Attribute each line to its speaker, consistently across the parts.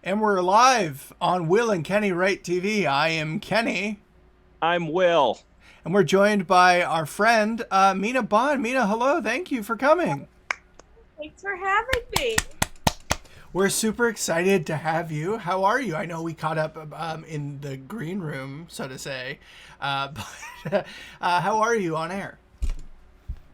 Speaker 1: And we're live on Will and Kenny Wright TV. I am Kenny.
Speaker 2: I'm Will.
Speaker 1: And we're joined by our friend, Mina Bond. Mina, hello. Thank you for coming.
Speaker 3: Thanks for having me.
Speaker 1: We're super excited to have you. How are you? I know we caught up in the green room, so to say. But how are you on air?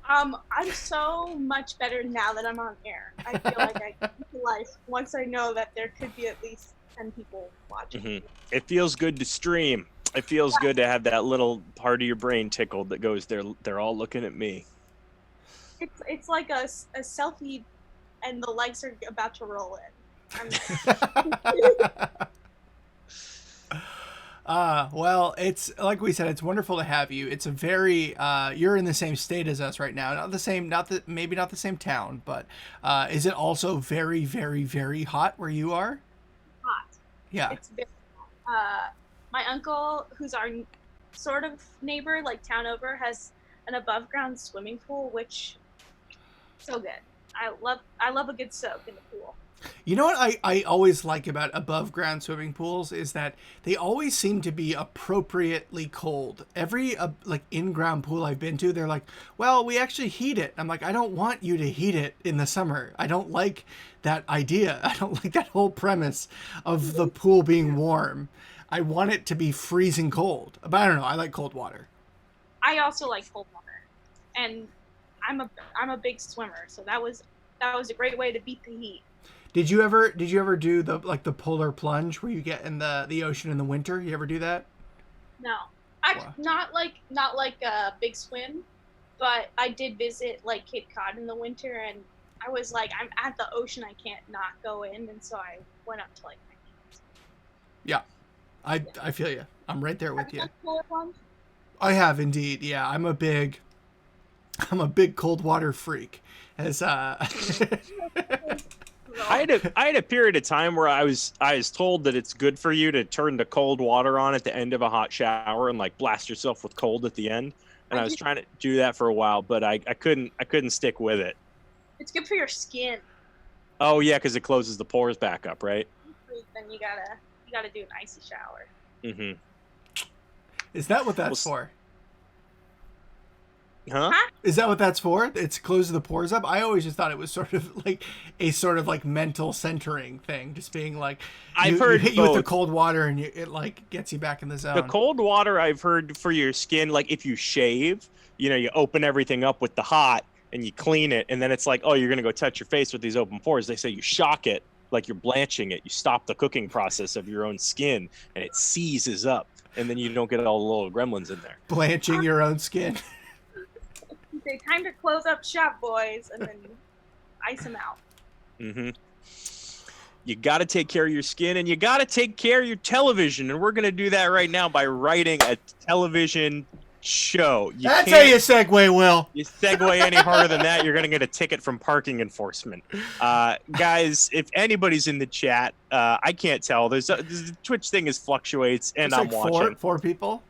Speaker 3: I'm so much better now that I'm on air. I feel like I get to life once I know that there could be at least 10 people watching.
Speaker 2: Mm-hmm. It feels good to stream. It feels good to have that little part of your brain tickled that goes, they're all looking at me.
Speaker 3: It's like a selfie and the likes are about to roll in.
Speaker 1: Well, it's like we said, it's wonderful to have you. It's a very you're in the same state as us right now. Not the same, maybe not the same town, but is it also very, very, very hot where you are?
Speaker 3: Hot.
Speaker 1: Yeah.
Speaker 3: It's very hot. My uncle, who's our sort of neighbor, like town over, has an above ground swimming pool, which so good. I love a good soak in the pool.
Speaker 1: You know what I always like about above ground swimming pools is that they always seem to be appropriately cold. Every like in-ground pool I've been to, they're like, well, we actually heat it. I'm like, I don't want you to heat it in the summer. I don't like that idea. I don't like that whole premise of the pool being warm. I want it to be freezing cold. But I don't know. I like cold water.
Speaker 3: I also like cold water, and I'm a big swimmer, so that was a great way to beat the heat.
Speaker 1: Did you ever do the polar plunge where you get in the ocean in the winter? You ever do that?
Speaker 3: No,
Speaker 1: Wow.
Speaker 3: not like a big swim, but I did visit like Cape Cod in the winter, and I was like, I'm at the ocean, I can't not go in, and so I went up to like my knees.
Speaker 1: Yeah, I feel you. I'm right there with you.
Speaker 3: Have you done polar plunge?
Speaker 1: I have indeed. Yeah, I'm a big cold water freak. As
Speaker 2: I had a period of time where I was told that it's good for you to turn the cold water on at the end of a hot shower and like blast yourself with cold at the end. And I was trying to do that for a while, but I couldn't stick with it.
Speaker 3: It's good for your skin.
Speaker 2: Oh yeah, because it closes the pores back up, right?
Speaker 3: Then you gotta do an icy shower.
Speaker 2: Mm-hmm.
Speaker 1: Is that what that's for?
Speaker 2: Huh?
Speaker 1: Is that what that's for? It's closes the pores up. I always just thought it was sort of like mental centering thing, just being like
Speaker 2: I've heard
Speaker 1: you hit you with the cold water and it like gets you back in the zone.
Speaker 2: The cold water I've heard for your skin, like if you shave, you open everything up with the hot and you clean it, and then it's like, oh, you're gonna go touch your face with these open pores. They say you shock it, like you're blanching it. You stop the cooking process of your own skin, and it seizes up, and then you don't get all the little gremlins in there.
Speaker 1: Blanching your own skin.
Speaker 3: Okay, time to close up shop, boys, and then ice them out.
Speaker 2: Mm-hmm. You got to take care of your skin, and you got to take care of your television, and we're going to do that right now by writing a television show.
Speaker 1: That's how you segue, Will.
Speaker 2: You segue any harder than that, you're going to get a ticket from parking enforcement. Guys, if anybody's in the chat, I can't tell. The Twitch thing fluctuates, and
Speaker 1: It's
Speaker 2: I'm
Speaker 1: like
Speaker 2: watching.
Speaker 1: four people.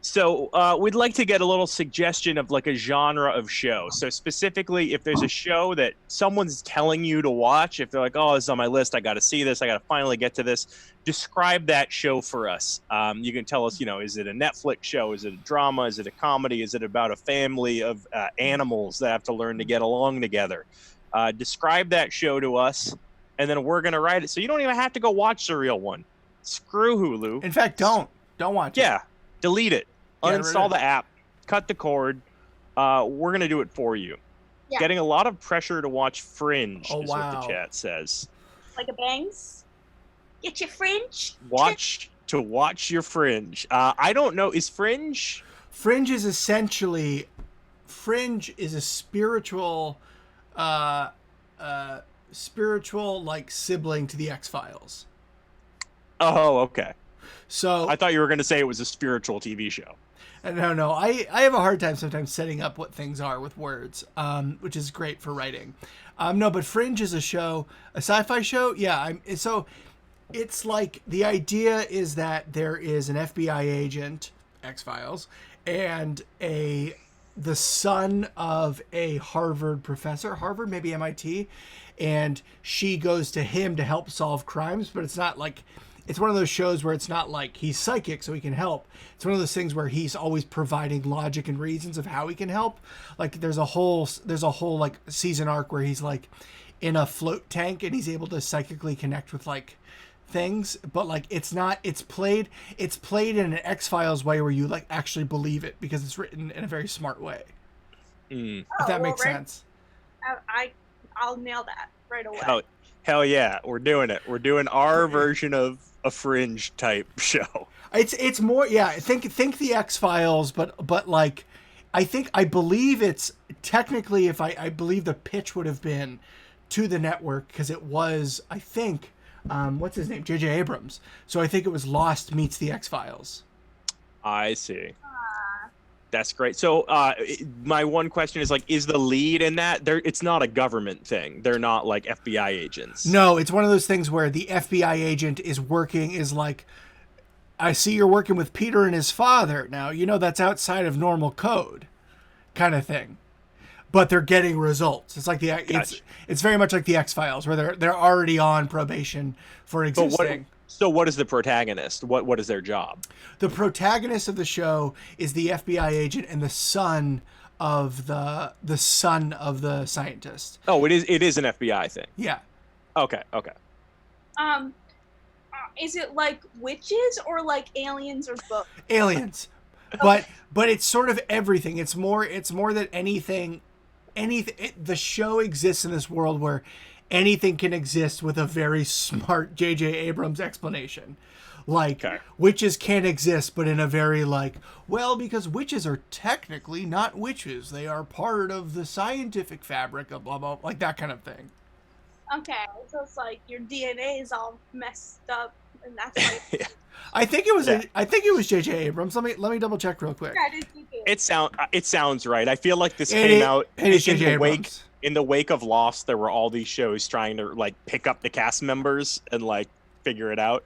Speaker 2: So we'd like to get a little suggestion of like a genre of show. So specifically, if there's a show that someone's telling you to watch, if they're like, oh, this is on my list, I got to see this, I got to finally get to this, describe that show for us. You can tell us, is it a Netflix show? Is it a drama? Is it a comedy? Is it about a family of animals that have to learn to get along together? Describe that show to us, and then we're going to write it. So you don't even have to go watch the real one. Screw Hulu.
Speaker 1: In fact, don't watch it.
Speaker 2: Yeah, delete it.
Speaker 1: Get rid
Speaker 2: Uninstall
Speaker 1: of it.
Speaker 2: the app, cut the cord. We're going to do it for you.
Speaker 3: Yeah.
Speaker 2: Getting a lot of pressure to watch Fringe
Speaker 1: Oh,
Speaker 2: is what
Speaker 1: wow.
Speaker 2: the chat says.
Speaker 3: Like a bangs. Get your fringe.
Speaker 2: Watch your Fringe. I don't know. Is Fringe?
Speaker 1: Fringe is essentially a spiritual like sibling to the X-Files.
Speaker 2: Oh, okay.
Speaker 1: So
Speaker 2: I thought you were going to say it was a spiritual TV show.
Speaker 1: no. I have a hard time sometimes setting up what things are with words, which is great for writing. No, but Fringe is a show, a sci-fi show. Yeah, so it's like the idea is that there is an FBI agent, X-Files, and a the son of a Harvard professor, Harvard, maybe MIT, and she goes to him to help solve crimes, but it's not like, it's one of those shows where it's not like he's psychic so he can help. It's one of those things where he's always providing logic and reasons of how he can help. Like there's a whole like season arc where he's like in a float tank and he's able to psychically connect with like things, but like it's played in an X-Files way where you like actually believe it because it's written in a very smart way. If that makes sense.
Speaker 3: I'll nail that right away.
Speaker 2: Hell yeah, we're doing it. We're doing our version of a Fringe type show.
Speaker 1: It's more, yeah. Think the X-Files, but like, I believe it's technically, if I believe the pitch would have been to the network because it was, I think, what's his name, J.J. Abrams. So I think it was Lost meets the X-Files.
Speaker 2: I see. That's great. So my one question is like, is the lead in that? It's not a government thing. They're not like FBI agents.
Speaker 1: No, it's one of those things where the FBI agent is like, I see you're working with Peter and his father. Now, you know that's outside of normal code kind of thing. But they're getting results. It's like it's very much like the X-Files where they're already on probation for existing.
Speaker 2: So what is the protagonist? What is their job?
Speaker 1: The protagonist of the show is the FBI agent and the son of the scientist.
Speaker 2: Oh, it is an FBI thing.
Speaker 1: Yeah.
Speaker 2: Okay.
Speaker 3: Is it like witches or like aliens or both?
Speaker 1: Aliens. But it's sort of everything. It's more that anything the show exists in this world where anything can exist with a very smart J.J. Abrams explanation. Like, witches can exist, but in a very like, well, because witches are technically not witches. They are part of the scientific fabric of blah, blah, like that kind of thing.
Speaker 3: Okay, so it's like your DNA is all messed up, and that's like...
Speaker 1: Yeah. I think it was J.J. Abrams. Let me double check real quick.
Speaker 2: It sounds right. I feel like this came out in the wake of Lost. There were all these shows trying to like pick up the cast members and like figure it out.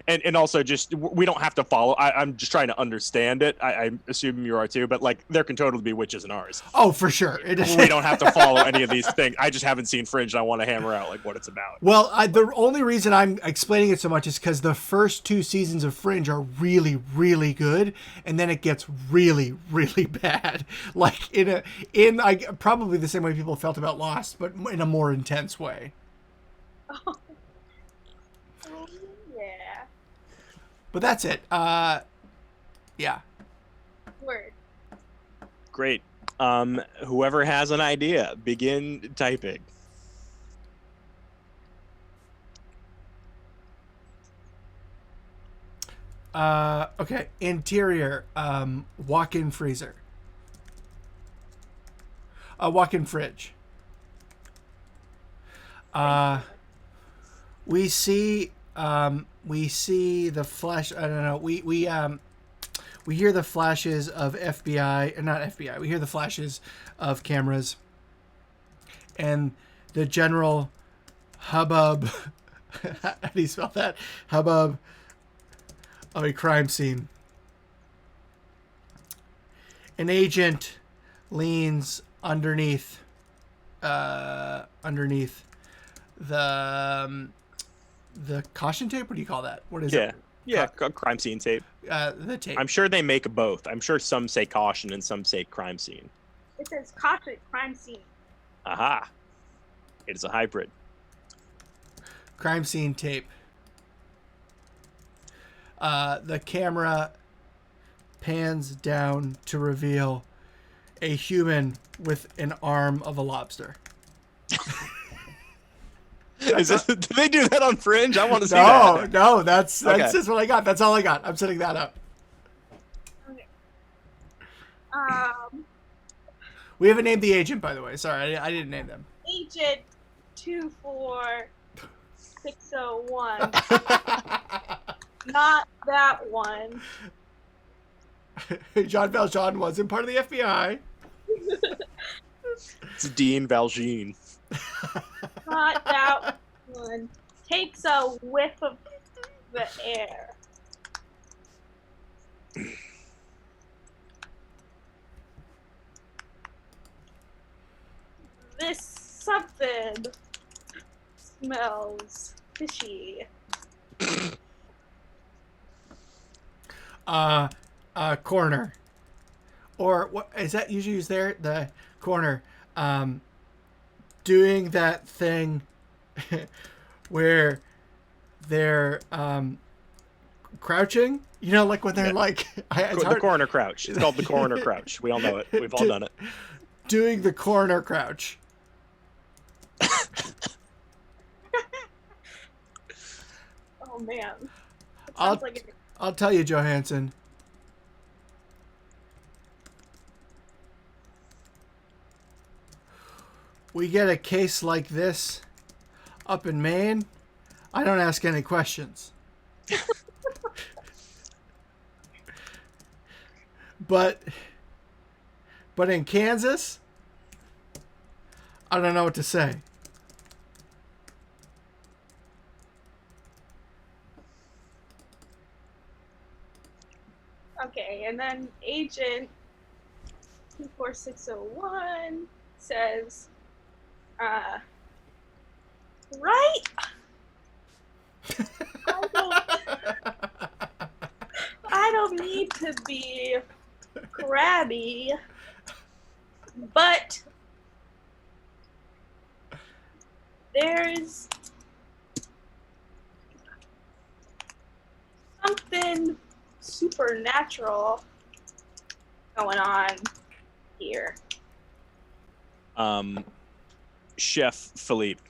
Speaker 2: And also just, we don't have to follow. I'm just trying to understand it. I assume you are too, but like there can totally be witches in ours.
Speaker 1: Oh, for sure.
Speaker 2: We don't have to follow any of these things. I just haven't seen Fringe and I want to hammer out like what it's about.
Speaker 1: Well, the only reason I'm explaining it so much is because the first 2 seasons of Fringe are really, really good. And then it gets really, really bad. Like in probably the same way people felt about Lost, but in a more intense way.
Speaker 3: Oh, yeah.
Speaker 1: But that's it. Yeah.
Speaker 3: Word.
Speaker 2: Great. Whoever has an idea, begin typing.
Speaker 1: Okay. Interior. Walk-in freezer. Walk-in fridge. We see the flash. I don't know. We hear the flashes of FBI, not FBI. We hear the flashes of cameras, and the general hubbub. How do you spell that? Hubbub of a crime scene. An agent leans underneath the caution tape. What do you call that? What is it?
Speaker 2: Yeah, crime scene tape.
Speaker 1: The tape.
Speaker 2: I'm sure they make both. I'm sure some say caution and some say crime scene.
Speaker 3: It says caution, crime scene.
Speaker 2: Aha. It is a hybrid.
Speaker 1: Crime scene tape. The camera pans down to reveal a human with an arm of a lobster.
Speaker 2: Do they do that on Fringe? I want to see that.
Speaker 1: No, that's just what I got. That's all I got. I'm setting that up.
Speaker 3: Okay.
Speaker 1: We haven't named the agent, by the way. Sorry, I didn't name them.
Speaker 3: Agent 24601. Not that one.
Speaker 1: Jean Valjean wasn't part of the FBI.
Speaker 2: It's Dean Valjean.
Speaker 3: Not that one. Takes a whiff of the air. This something smells fishy.
Speaker 1: Corner. Or what is that usually used there? The corner. Doing that thing where they're crouching. You know, like when they're like
Speaker 2: The corner crouch. It's called the corner crouch. We all know it. We've all done it.
Speaker 1: Doing the corner crouch.
Speaker 3: Oh man. It sounds like
Speaker 1: I'll tell you, Johansson. We get a case like this up in Maine, I don't ask any questions. But in Kansas, I don't know what to say.
Speaker 3: Okay, and then Agent 24601 says, right? I don't need to be crabby, but there's something supernatural going on here.
Speaker 2: Chef Philippe.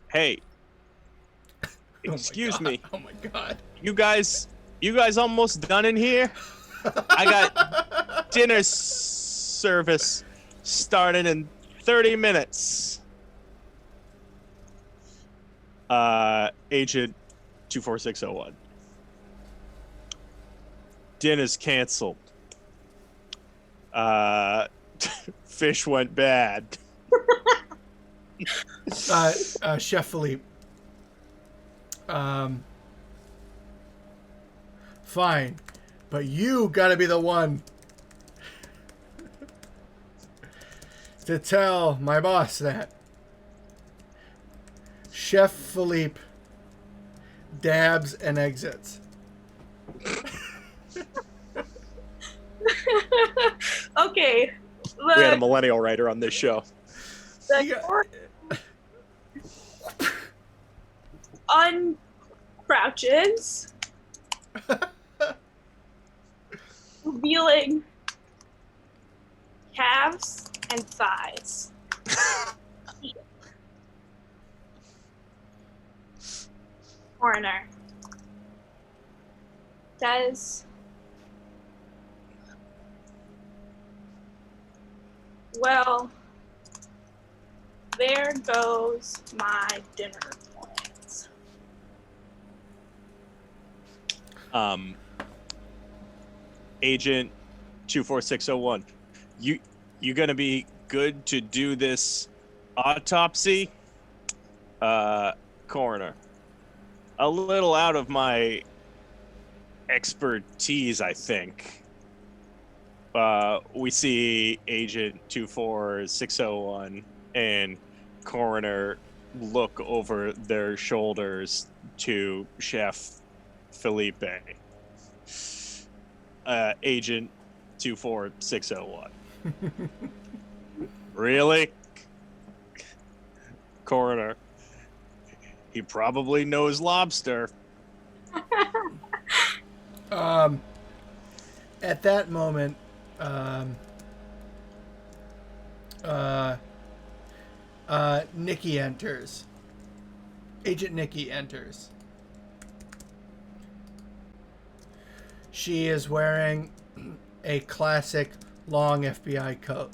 Speaker 2: Hey. Excuse me.
Speaker 1: Oh my god.
Speaker 2: You guys almost done in here? I got dinner service starting in 30 minutes. Agent 24601. Dinner's canceled. Fish went bad.
Speaker 1: Chef Philippe. Fine, but you gotta be the one to tell my boss that. Chef Philippe dabs and exits.
Speaker 3: Okay.
Speaker 2: We had a millennial writer on this show.
Speaker 3: Uncrouches, revealing calves and thighs. Coroner says, well, there goes my dinner plans.
Speaker 2: Agent 24601, you gonna be good to do this autopsy? Coroner. A little out of my expertise, I think. We see Agent 24601 and Coroner look over their shoulders to Chef Felipe. Agent 24601. Really? Coroner. He probably knows lobster.
Speaker 1: At that moment, Nicky enters. Agent Nicky enters. She is wearing a classic long FBI coat,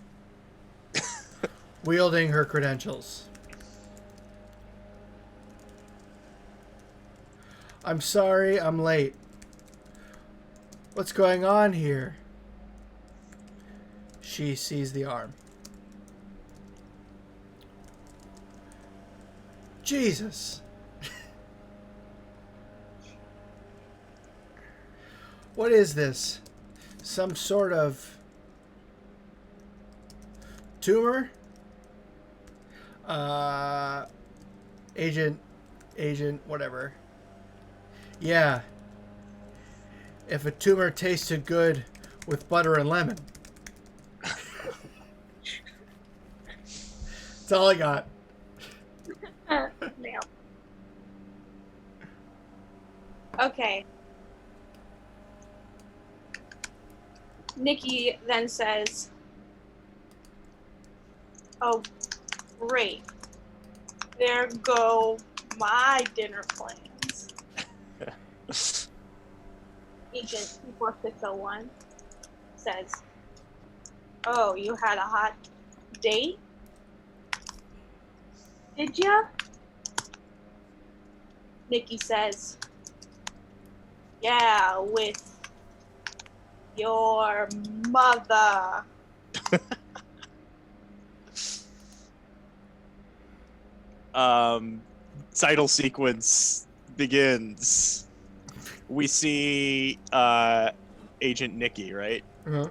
Speaker 1: wielding her credentials. I'm sorry, I'm late. What's going on here? She sees the arm. Jesus. What is this? Some sort of tumor? Uh, agent, whatever. Yeah. If a tumor tasted good with butter and lemon. That's all I got.
Speaker 3: Damn. Okay. Nicky then says, "Oh, great. There go my dinner plans." Agent 24601 says, "Oh, you had a hot date? Did ya?" Nicky says, "Yeah, with your mother."
Speaker 2: Title sequence begins. We see Agent Nicky, right?
Speaker 1: Uh-huh.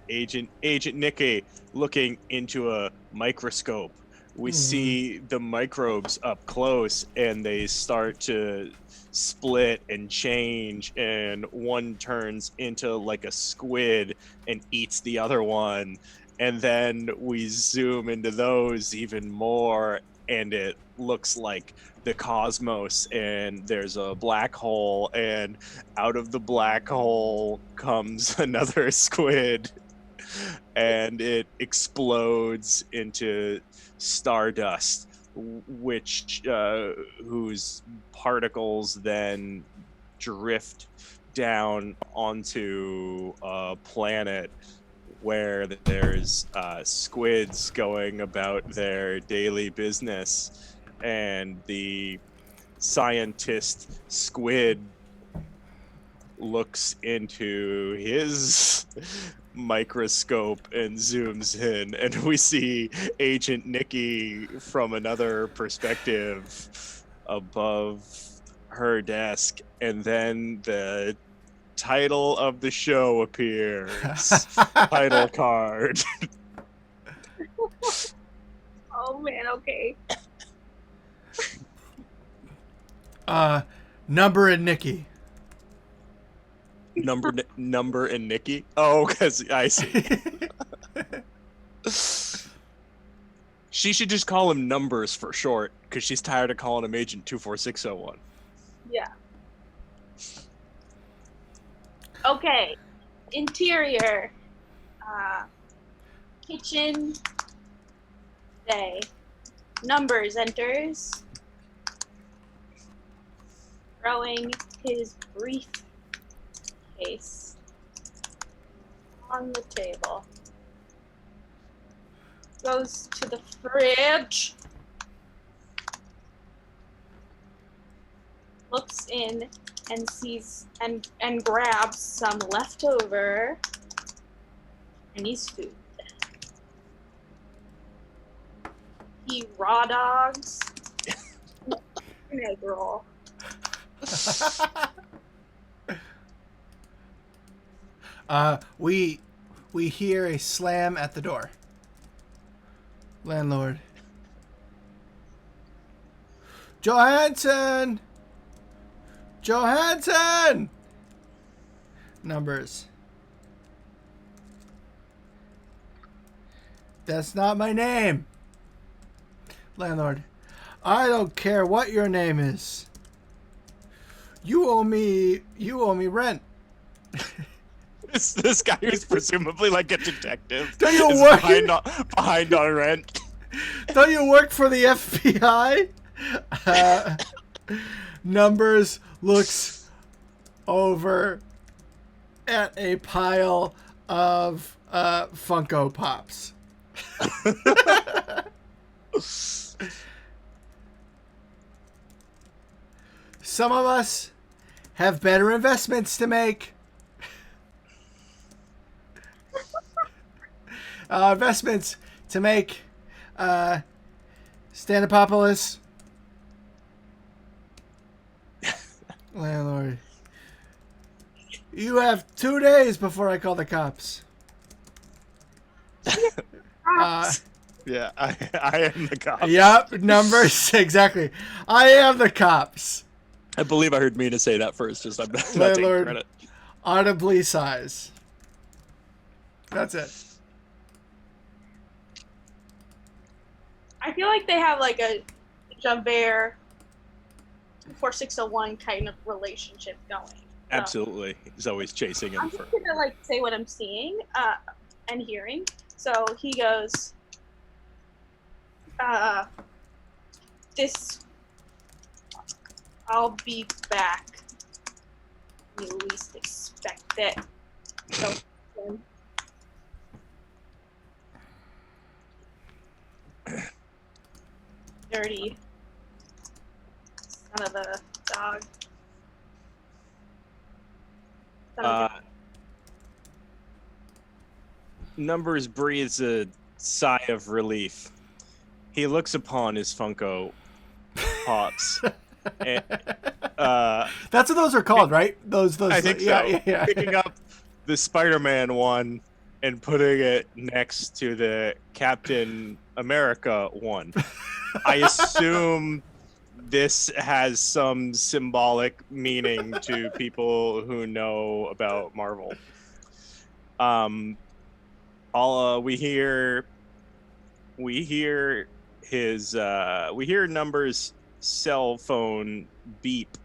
Speaker 2: Agent Nicky looking into a microscope. We see the microbes up close, and they start to split and change, and one turns into like a squid and eats the other one, and then we zoom into those even more, and it looks like the cosmos, and there's a black hole, and out of the black hole comes another squid, and it explodes into stardust, which whose particles then drift down onto a planet where there's squids going about their daily business, and the scientist squid looks into his microscope and zooms in, and we see Agent Nicky from another perspective above her desk, and then the title of the show appears. Title card.
Speaker 3: Oh man, okay.
Speaker 1: Number and Nicky.
Speaker 2: Number and Nicky. Oh, because I see. She should just call him Numbers for short, because she's tired of calling him Agent 24601.
Speaker 3: Yeah. Okay. Interior. Kitchen. Day. Numbers enters. Throwing his briefcase on the table. Goes to the fridge. Looks in and sees and grabs some leftover Chinese food. He raw dogs an egg roll.
Speaker 1: We hear a slam at the door. Landlord. Johansson! Johansson! Numbers. That's not my name. Landlord. I don't care what your name is. You owe me rent.
Speaker 2: This guy who's presumably like a detective.
Speaker 1: Don't you
Speaker 2: is
Speaker 1: work
Speaker 2: behind on rent?
Speaker 1: Don't you work for the FBI? Numbers looks over at a pile of Funko Pops. Some of us have better investments to make. Investments to make. Stanopopolis. Landlord. You have 2 days before I call the cops.
Speaker 2: Yeah, I am the cops.
Speaker 1: Yep, numbers, exactly. I am the cops.
Speaker 2: I believe I heard Mina say that first. Just I'm not taking
Speaker 1: Landlord
Speaker 2: credit.
Speaker 1: audibly sighs. That's it.
Speaker 3: I feel like they have like a Javert 4601 kind of relationship going. So
Speaker 2: Absolutely. He's always chasing him
Speaker 3: I'm
Speaker 2: for.
Speaker 3: just gonna like say what I'm seeing and hearing. So he goes, this, I'll be back. You least expect it. So, dirty son of a dog. Son of a-
Speaker 2: Numbers breathes a sigh of relief. He looks upon his Funko Pops. And,
Speaker 1: That's what those are called, right? Those.
Speaker 2: I think so.
Speaker 1: Yeah.
Speaker 2: Picking up the Spider-Man one and putting it next to the Captain America one. I assume this has some symbolic meaning to people who know about Marvel. We hear Numbers' cell phone beep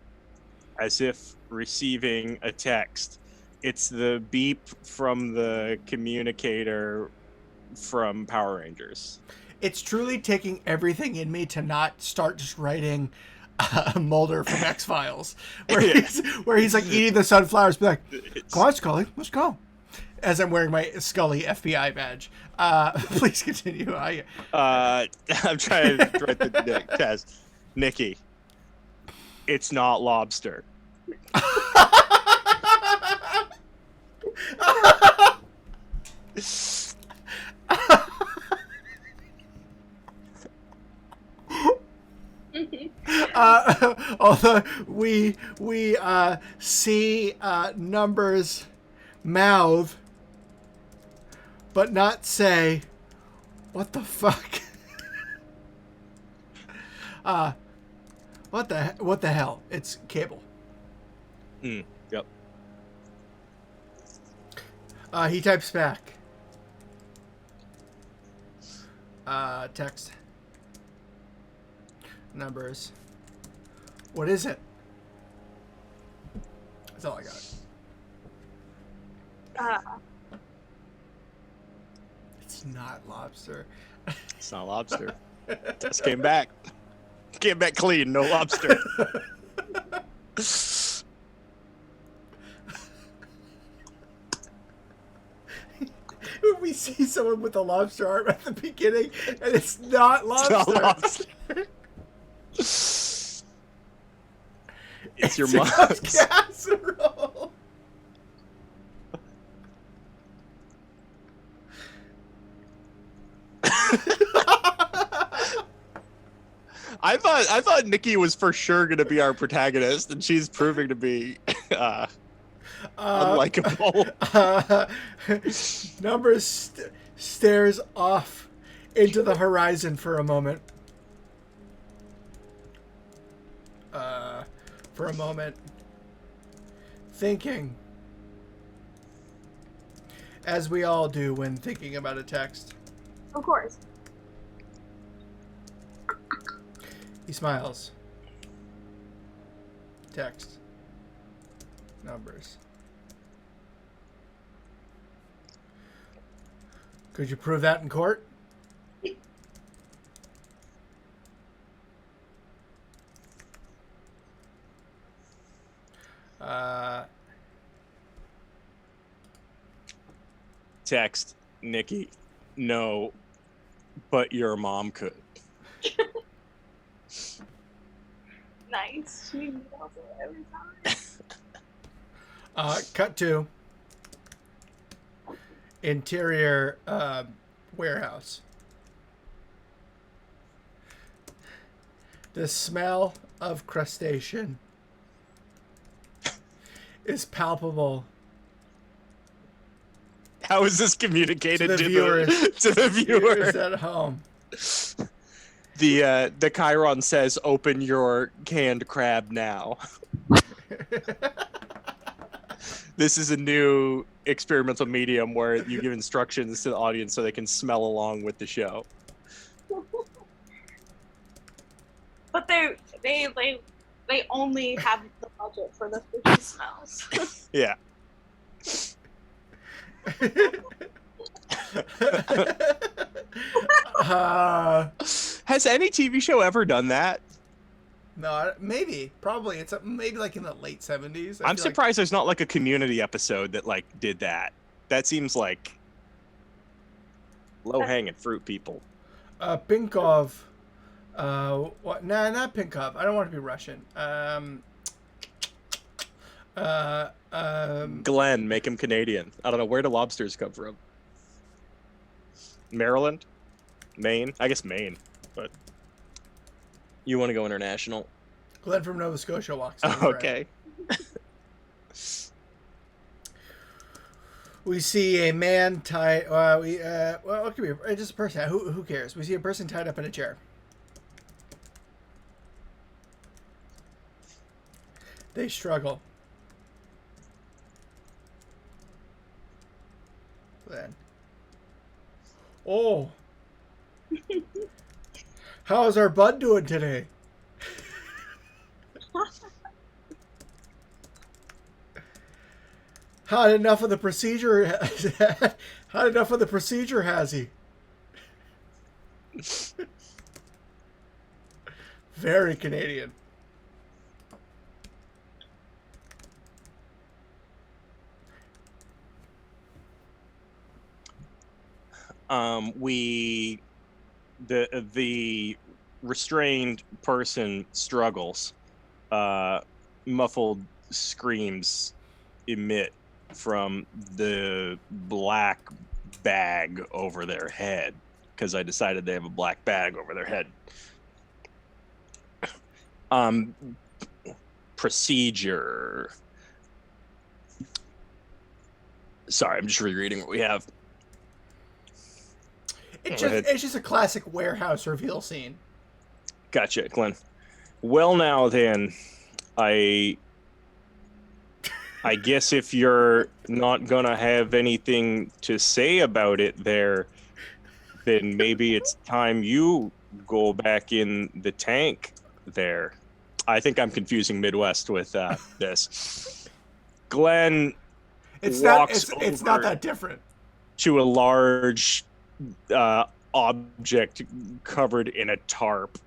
Speaker 2: as if receiving a text. It's the beep from the communicator from Power Rangers.
Speaker 1: It's truly taking everything in me to not start just writing Mulder from X-Files, where he's like eating the sunflowers, be like, "Go on, Scully, let's go." As I'm wearing my Scully FBI badge. Please continue.
Speaker 2: I'm trying to write the test. Nicky, it's not lobster.
Speaker 1: Although we see Numbers mouth, but not say, "What the fuck?" What the hell? It's Cable.
Speaker 2: Yep.
Speaker 1: He types back. Text. Numbers. What is it? That's all I got. It's not lobster.
Speaker 2: It's not lobster. Test came back. Came back clean. No lobster.
Speaker 1: When we see someone with a lobster arm at the beginning, and it's not lobster.
Speaker 2: It's not lobster. It's your mom's
Speaker 1: casserole.
Speaker 2: I thought Nicky was for sure going to be our protagonist, and she's proving to be unlikable.
Speaker 1: Numbers stares off into the horizon for a moment. Thinking, as we all do when thinking about a text.
Speaker 3: Of course.
Speaker 1: He smiles. Text. Numbers. Could you prove that in court?
Speaker 2: Text, Nicky, no, but your mom could.
Speaker 3: Nice. She nails it every time.
Speaker 1: Cut to interior warehouse. The smell of crustacean is palpable.
Speaker 2: How is this communicated
Speaker 1: to the viewers
Speaker 2: to the viewer?
Speaker 1: At home.
Speaker 2: The Chiron says, "Open your canned crab now." This is a new experimental medium where you give instructions to the audience so they can smell along with the show.
Speaker 3: But they only have the budget for the fishy smells.
Speaker 2: Yeah. Has any TV show ever done that?
Speaker 1: No, maybe, probably. It's maybe like in the late 70s.
Speaker 2: I'm surprised there's not like a Community episode that like did that. That seems like low-hanging fruit, people.
Speaker 1: Pinkov. What? Nah, not Pinkov. I don't want to be Russian.
Speaker 2: Glenn, make him Canadian. I don't know, where do lobsters come from? Maryland? Maine? I guess Maine, but you want to go international?
Speaker 1: Glenn from Nova Scotia walks in.
Speaker 2: Okay.
Speaker 1: We see a man tied. Well, it could be just a person. Who cares? We see a person tied up in a chair. They struggle. Then. Oh. How's our bud doing today? Had enough of the procedure. Had enough of the procedure, has he? Very Canadian.
Speaker 2: The restrained person struggles. Muffled screams emit from the black bag over their head, because I decided they have a black bag over their head. Procedure. Sorry, I'm just rereading what we have.
Speaker 1: It's just a classic warehouse reveal scene.
Speaker 2: Gotcha, Glenn. Well, now then, I guess if you're not gonna have anything to say about it there, then maybe it's time you go back in the tank there. I think I'm confusing Midwest with this. Glenn
Speaker 1: It's
Speaker 2: walks
Speaker 1: not that different.
Speaker 2: to a large object covered in a tarp.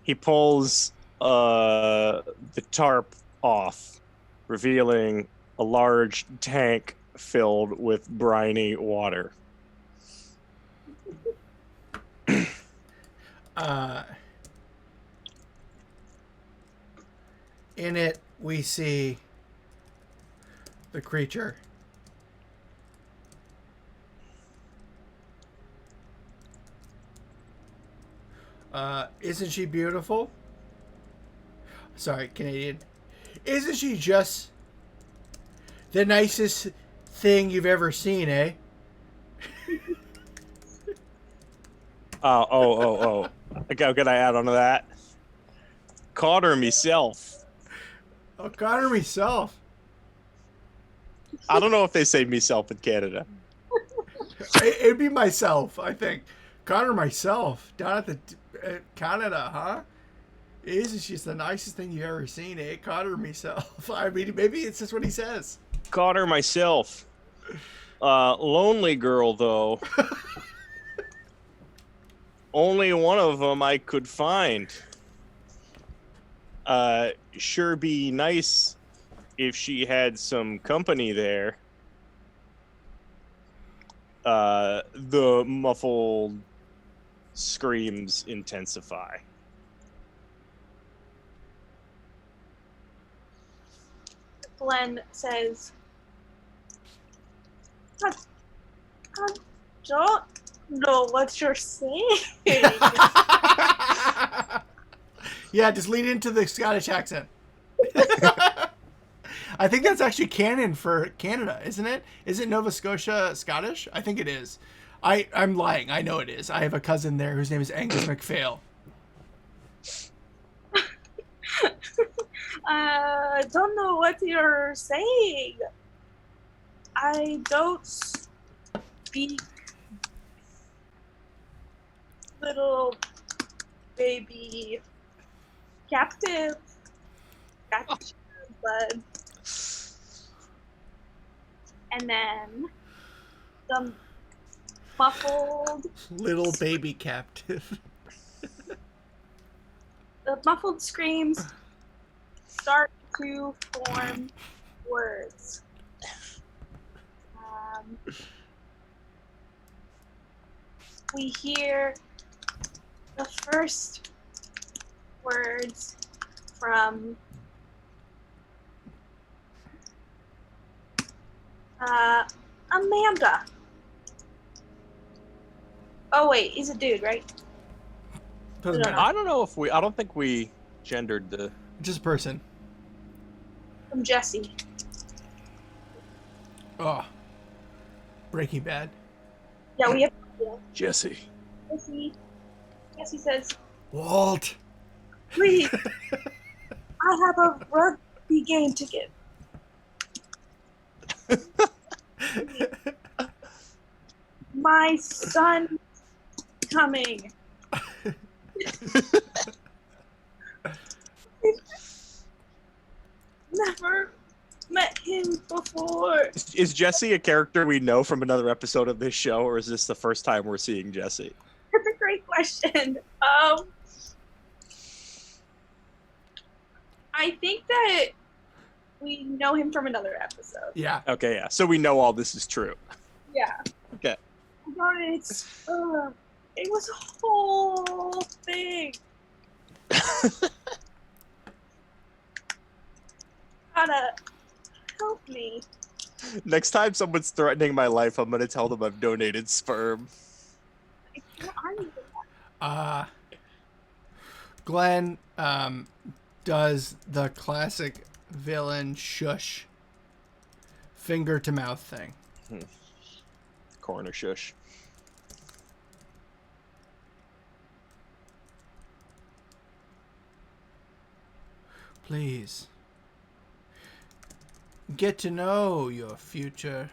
Speaker 2: He pulls the tarp off, revealing a large tank filled with briny water.
Speaker 1: In it, we see the creature. Isn't she beautiful? Sorry, Canadian. Isn't she just the nicest thing you've ever seen, eh?
Speaker 2: Oh. How can I add on to that? Caught her myself.
Speaker 1: Oh, got her myself.
Speaker 2: I don't know if they say myself in Canada.
Speaker 1: It'd be myself, I think. Got her myself. Down at the Canada, huh? Isn't she the nicest thing you've ever seen, eh? Caught her myself. I mean, maybe it's just what he says.
Speaker 2: Caught her myself. Lonely girl, though. Only one of them I could find. Sure be nice if she had some company there. The muffled screams intensify.
Speaker 3: Glenn says, I don't know what you're saying.
Speaker 1: Yeah, just lean into the Scottish accent. I think that's actually canon for Canada, isn't it? Isn't Nova Scotia Scottish? I think it is. I'm lying. I know it is. I have a cousin there whose name is Angus McPhail.
Speaker 3: Don't know what you're saying. I don't speak little baby captive. Gotcha, bud. And then some muffled,
Speaker 1: Little baby captive.
Speaker 3: the muffled screams start to form words. We hear the first words from Amanda. Oh wait, he's a dude, right?
Speaker 1: Doesn't matter.
Speaker 2: I don't know if I don't think we gendered the.
Speaker 1: Just a person.
Speaker 3: From Jesse.
Speaker 1: Oh. Breaking Bad.
Speaker 3: Yeah, we have
Speaker 2: Jesse.
Speaker 3: Jesse says,
Speaker 1: Walt.
Speaker 3: please, I have a rugby game ticket. My son's coming. Never met him before.
Speaker 2: Is Jesse a character we know from another episode of this show, or is this the first time we're seeing Jesse?
Speaker 3: That's a great question. I think that we know him from another episode.
Speaker 1: Yeah.
Speaker 2: Okay, yeah. So we know all this is true.
Speaker 3: Yeah.
Speaker 2: Okay.
Speaker 3: But it was a whole thing. Gotta help me.
Speaker 2: Next time someone's threatening my life, I'm gonna tell them I've donated sperm.
Speaker 3: What are you?
Speaker 1: Glenn does the classic villain shush finger to mouth thing.
Speaker 2: Corner shush.
Speaker 1: Please. Get to know your future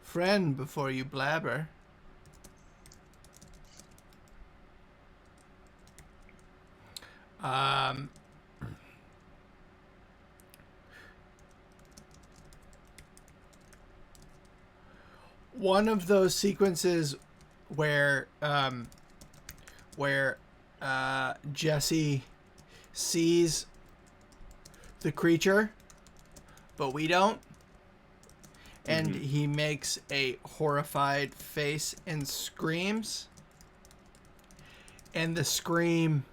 Speaker 1: friend before you blabber. One of those sequences where Jesse sees the creature, but we don't, and he makes a horrified face and screams, and the scream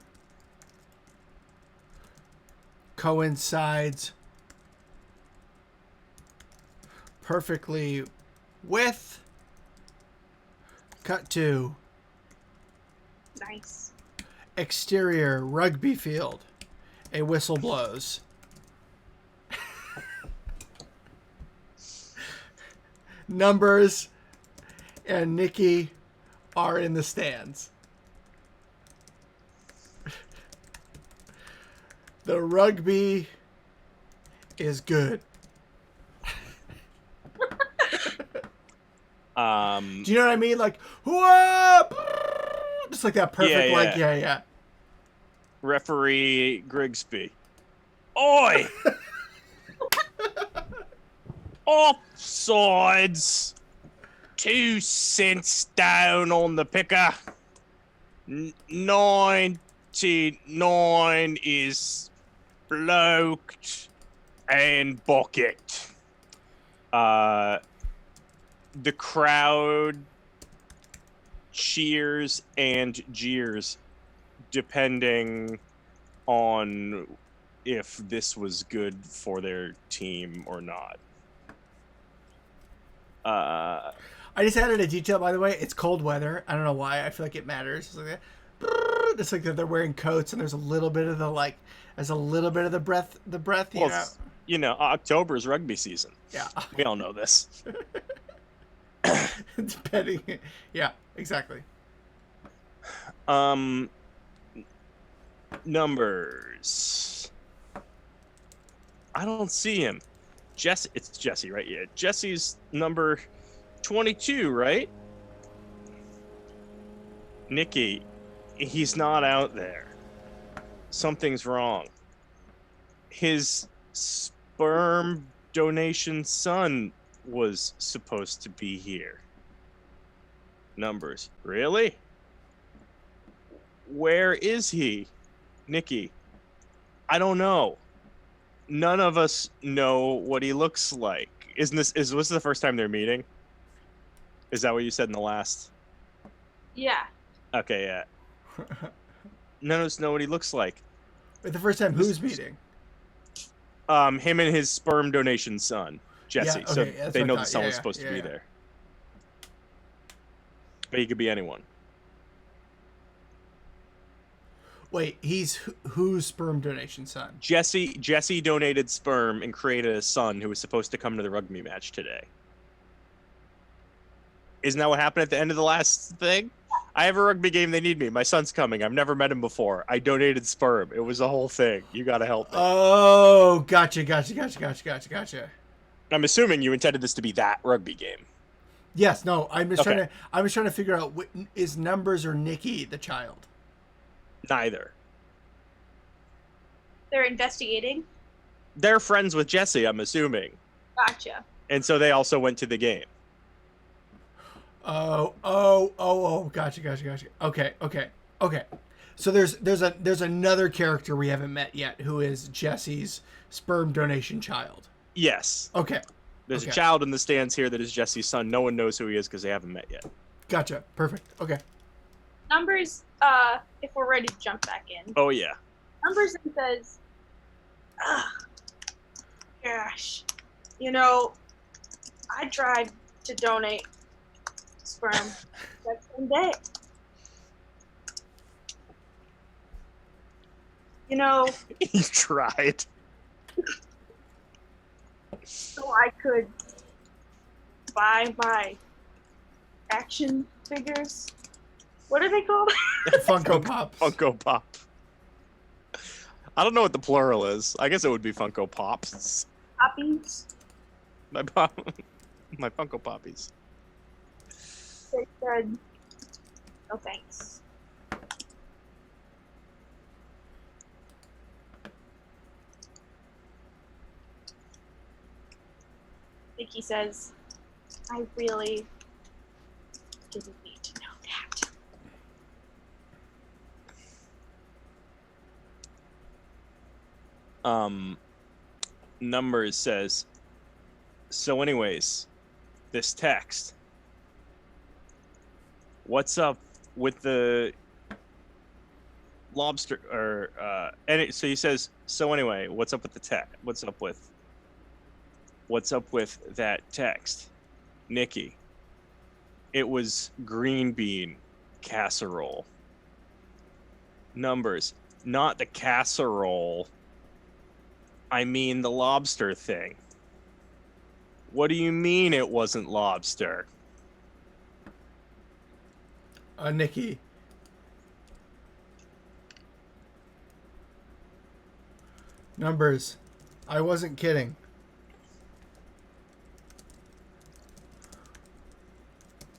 Speaker 1: coincides perfectly with cut to
Speaker 3: Nice.
Speaker 1: exterior rugby field. A whistle blows. Numbers and Nicky are in the stands. The rugby is good. Do you know what I mean? Like, whoop! Just like that perfect, yeah.
Speaker 2: Referee Grigsby. Oi! Offsides. 2 cents down on the picker. 99 is bloked and bucket. The crowd cheers and jeers depending on if this was good for their team or not.
Speaker 1: I just added a detail, by the way. It's cold weather. I don't know why. I feel like it matters. It's like that. It's like that they're wearing coats, and there's a little bit of the breath.
Speaker 2: October is rugby season.
Speaker 1: Yeah.
Speaker 2: We all know this.
Speaker 1: Depending. Yeah, exactly.
Speaker 2: Numbers. I don't see him. Jesse, it's Jesse, right? Yeah, Jesse's number 22, right? Nicky, he's not out there. Something's wrong. His sperm donation son was supposed to be here. Numbers. Really? Where is he? Nicky, I don't know. None of us know what he looks like. Was this the first time they're meeting? Is that what you said in the last?
Speaker 3: Yeah.
Speaker 2: Okay, yeah. None of us know what he looks like.
Speaker 1: Wait, the first time who's meeting?
Speaker 2: Him and his sperm donation son, Jesse.
Speaker 1: Yeah, okay,
Speaker 2: so they know that someone's supposed to be there. But he could be anyone.
Speaker 1: Wait, he's whose sperm donation son?
Speaker 2: Jesse donated sperm and created a son who was supposed to come to the rugby match today. Isn't that what happened at the end of the last thing? I have a rugby game. They need me. My son's coming. I've never met him before. I donated sperm. It was a whole thing. You got to help me.
Speaker 1: Oh, gotcha.
Speaker 2: I'm assuming you intended this to be that rugby game.
Speaker 1: Yes. No. I'm just trying to figure out is Numbers or Nicky the child.
Speaker 2: Neither.
Speaker 3: They're investigating.
Speaker 2: They're friends with Jesse, I'm assuming.
Speaker 3: Gotcha.
Speaker 2: And so they also went to the game.
Speaker 1: Oh, gotcha. Okay. So there's another character we haven't met yet who is Jesse's sperm donation child.
Speaker 2: Yes.
Speaker 1: Okay.
Speaker 2: There's a child in the stands here that is Jesse's son. No one knows who he is because they haven't met yet.
Speaker 1: Gotcha. Perfect. Okay.
Speaker 3: Numbers, if we're ready to jump back in.
Speaker 2: Oh, yeah.
Speaker 3: Numbers says, gosh, I tried to donate sperm that same day.
Speaker 2: You tried.
Speaker 3: So I could buy my action figures. What are they called?
Speaker 1: Funko Pops.
Speaker 2: Funko Pop. I don't know what the plural is. I guess it would be Funko Pops.
Speaker 3: Poppies.
Speaker 2: My Funko Poppies.
Speaker 3: They said, no thanks. Nicky says, I really didn't need to know that.
Speaker 2: Numbers says, so anyways, this text. What's up with the lobster so he says, so anyway, what's up with the text? What's up with that text? Nicky. It was green bean casserole. Numbers. Not the casserole. I mean the lobster thing. What do you mean it wasn't lobster?
Speaker 1: Nicky. Numbers. I wasn't kidding.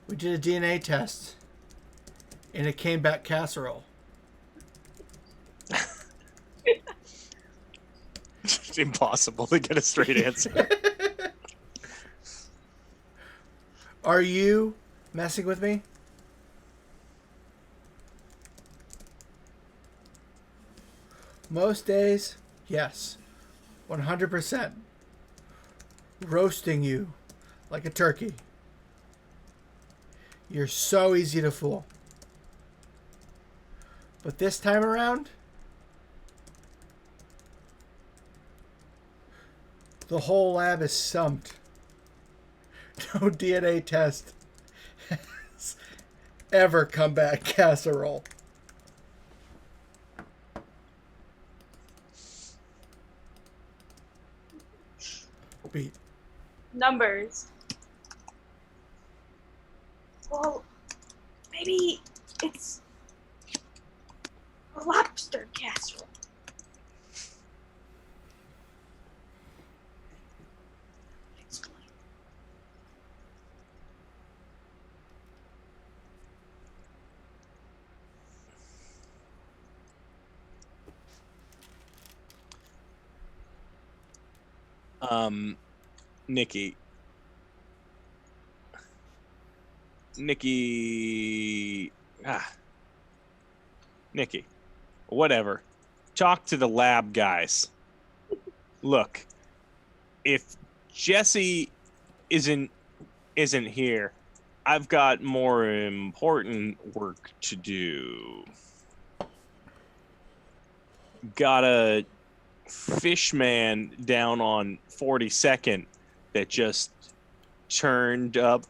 Speaker 1: We did a DNA test, and it came back casserole.
Speaker 2: It's impossible to get a straight answer.
Speaker 1: Are you messing with me? Most days, yes. 100%. Roasting you like a turkey. You're so easy to fool. But this time around, the whole lab is stumped. No DNA test has ever come back casserole. Beat.
Speaker 3: Numbers. Well, maybe it's a lobster casserole. Explain.
Speaker 2: Nicky. Nicky. Nicky. Whatever. Talk to the lab guys. Look, if Jesse isn't here, I've got more important work to do. Got a fish man down on 42nd that just turned up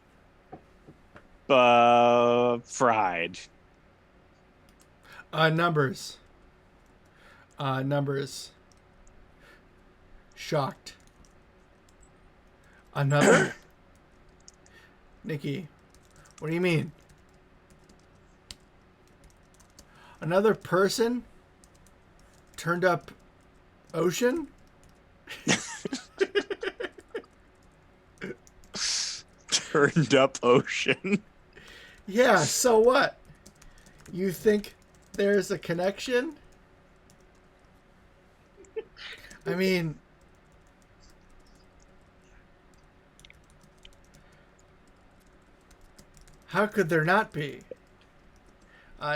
Speaker 2: fried.
Speaker 1: Numbers. Numbers. Shocked. Another? Nicky, what do you mean? Another person turned up ocean?
Speaker 2: Turned up ocean?
Speaker 1: Yeah, so what? You think there's a connection? I mean, how could there not be?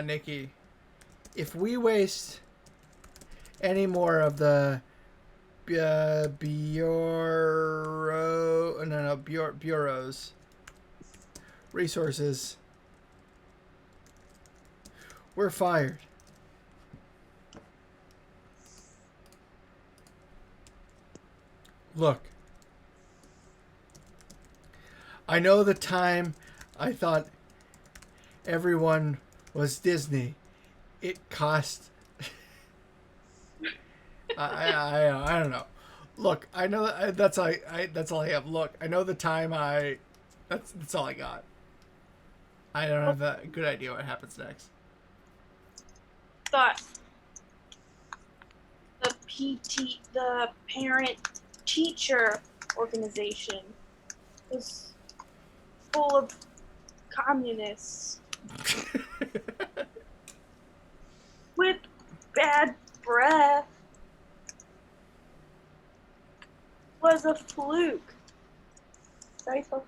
Speaker 1: Nicky, if we waste any more of the bureau's resources, we're fired. Look, I know the time I thought everyone was Disney. It cost. I don't know. Look, I know that's all I have. Look, I know the time that's all I got. I don't have a good idea what happens next.
Speaker 3: Thought the parent teacher organization was full of communists with bad breath. Was a fluke. Typo.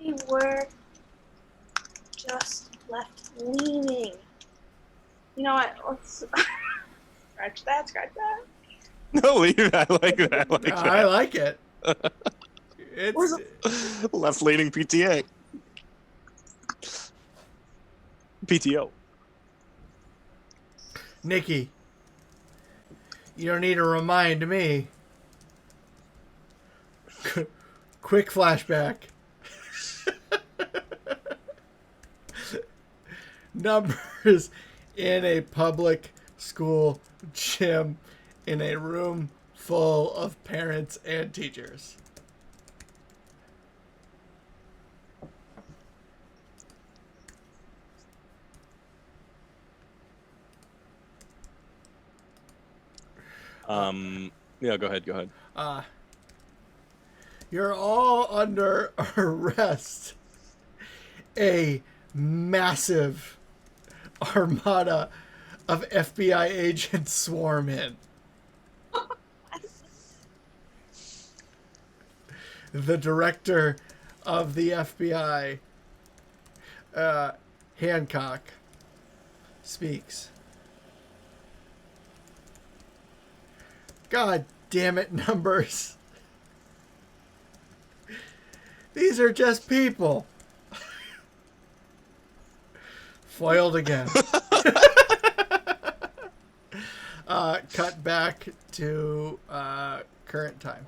Speaker 3: They were just left leaning. You know what? Let's scratch that.
Speaker 2: No, leave it. I like that.
Speaker 1: I like it. It's
Speaker 2: left-leaning PTA. PTO.
Speaker 1: Nicky. You don't need to remind me. Quick flashback. Numbers in a public school gym in a room full of parents and teachers.
Speaker 2: Yeah, go ahead.
Speaker 1: You're all under arrest. A massive armada of FBI agents swarm in. The director of the FBI, Hancock, speaks. God damn it, Numbers. These are just people. Foiled again. Cut back to current time.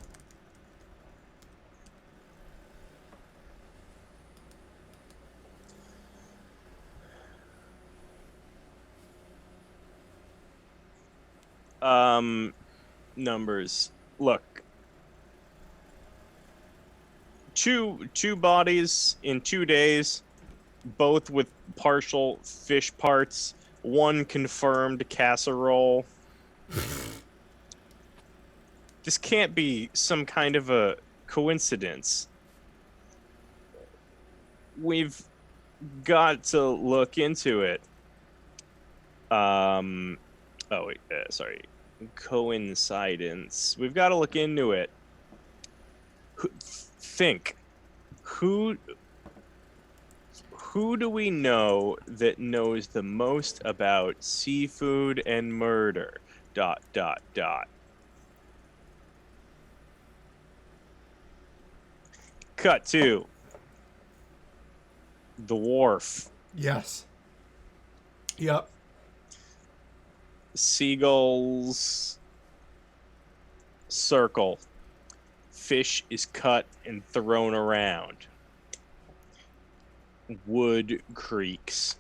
Speaker 2: Numbers. Look. two bodies in 2 days, both with partial fish parts. One confirmed casserole. This can't be some kind of a coincidence. We've got to look into it. Sorry. Coincidence. We've got to look into it. Think. Who do we know that knows the most about seafood and murder? ... Cut to the wharf.
Speaker 1: Yes. Yep.
Speaker 2: Seagulls circle. Fish is cut and thrown around. Wood creaks.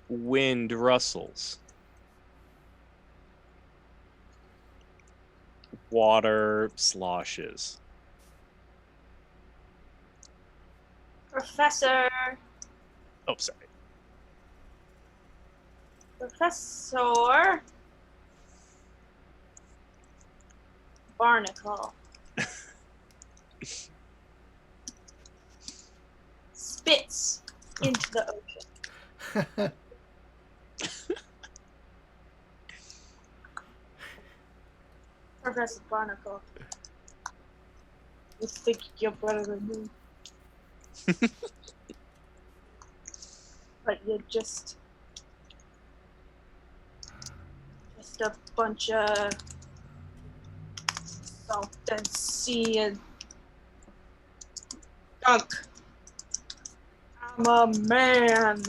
Speaker 2: Wind rustles. Water sloshes.
Speaker 3: Professor.
Speaker 2: Oh, sorry.
Speaker 3: Professor Barnacle spits into the ocean. Professor Barnacle, you think you're better than me, but you're just a bunch of salt and sea and gunk. I'm a man.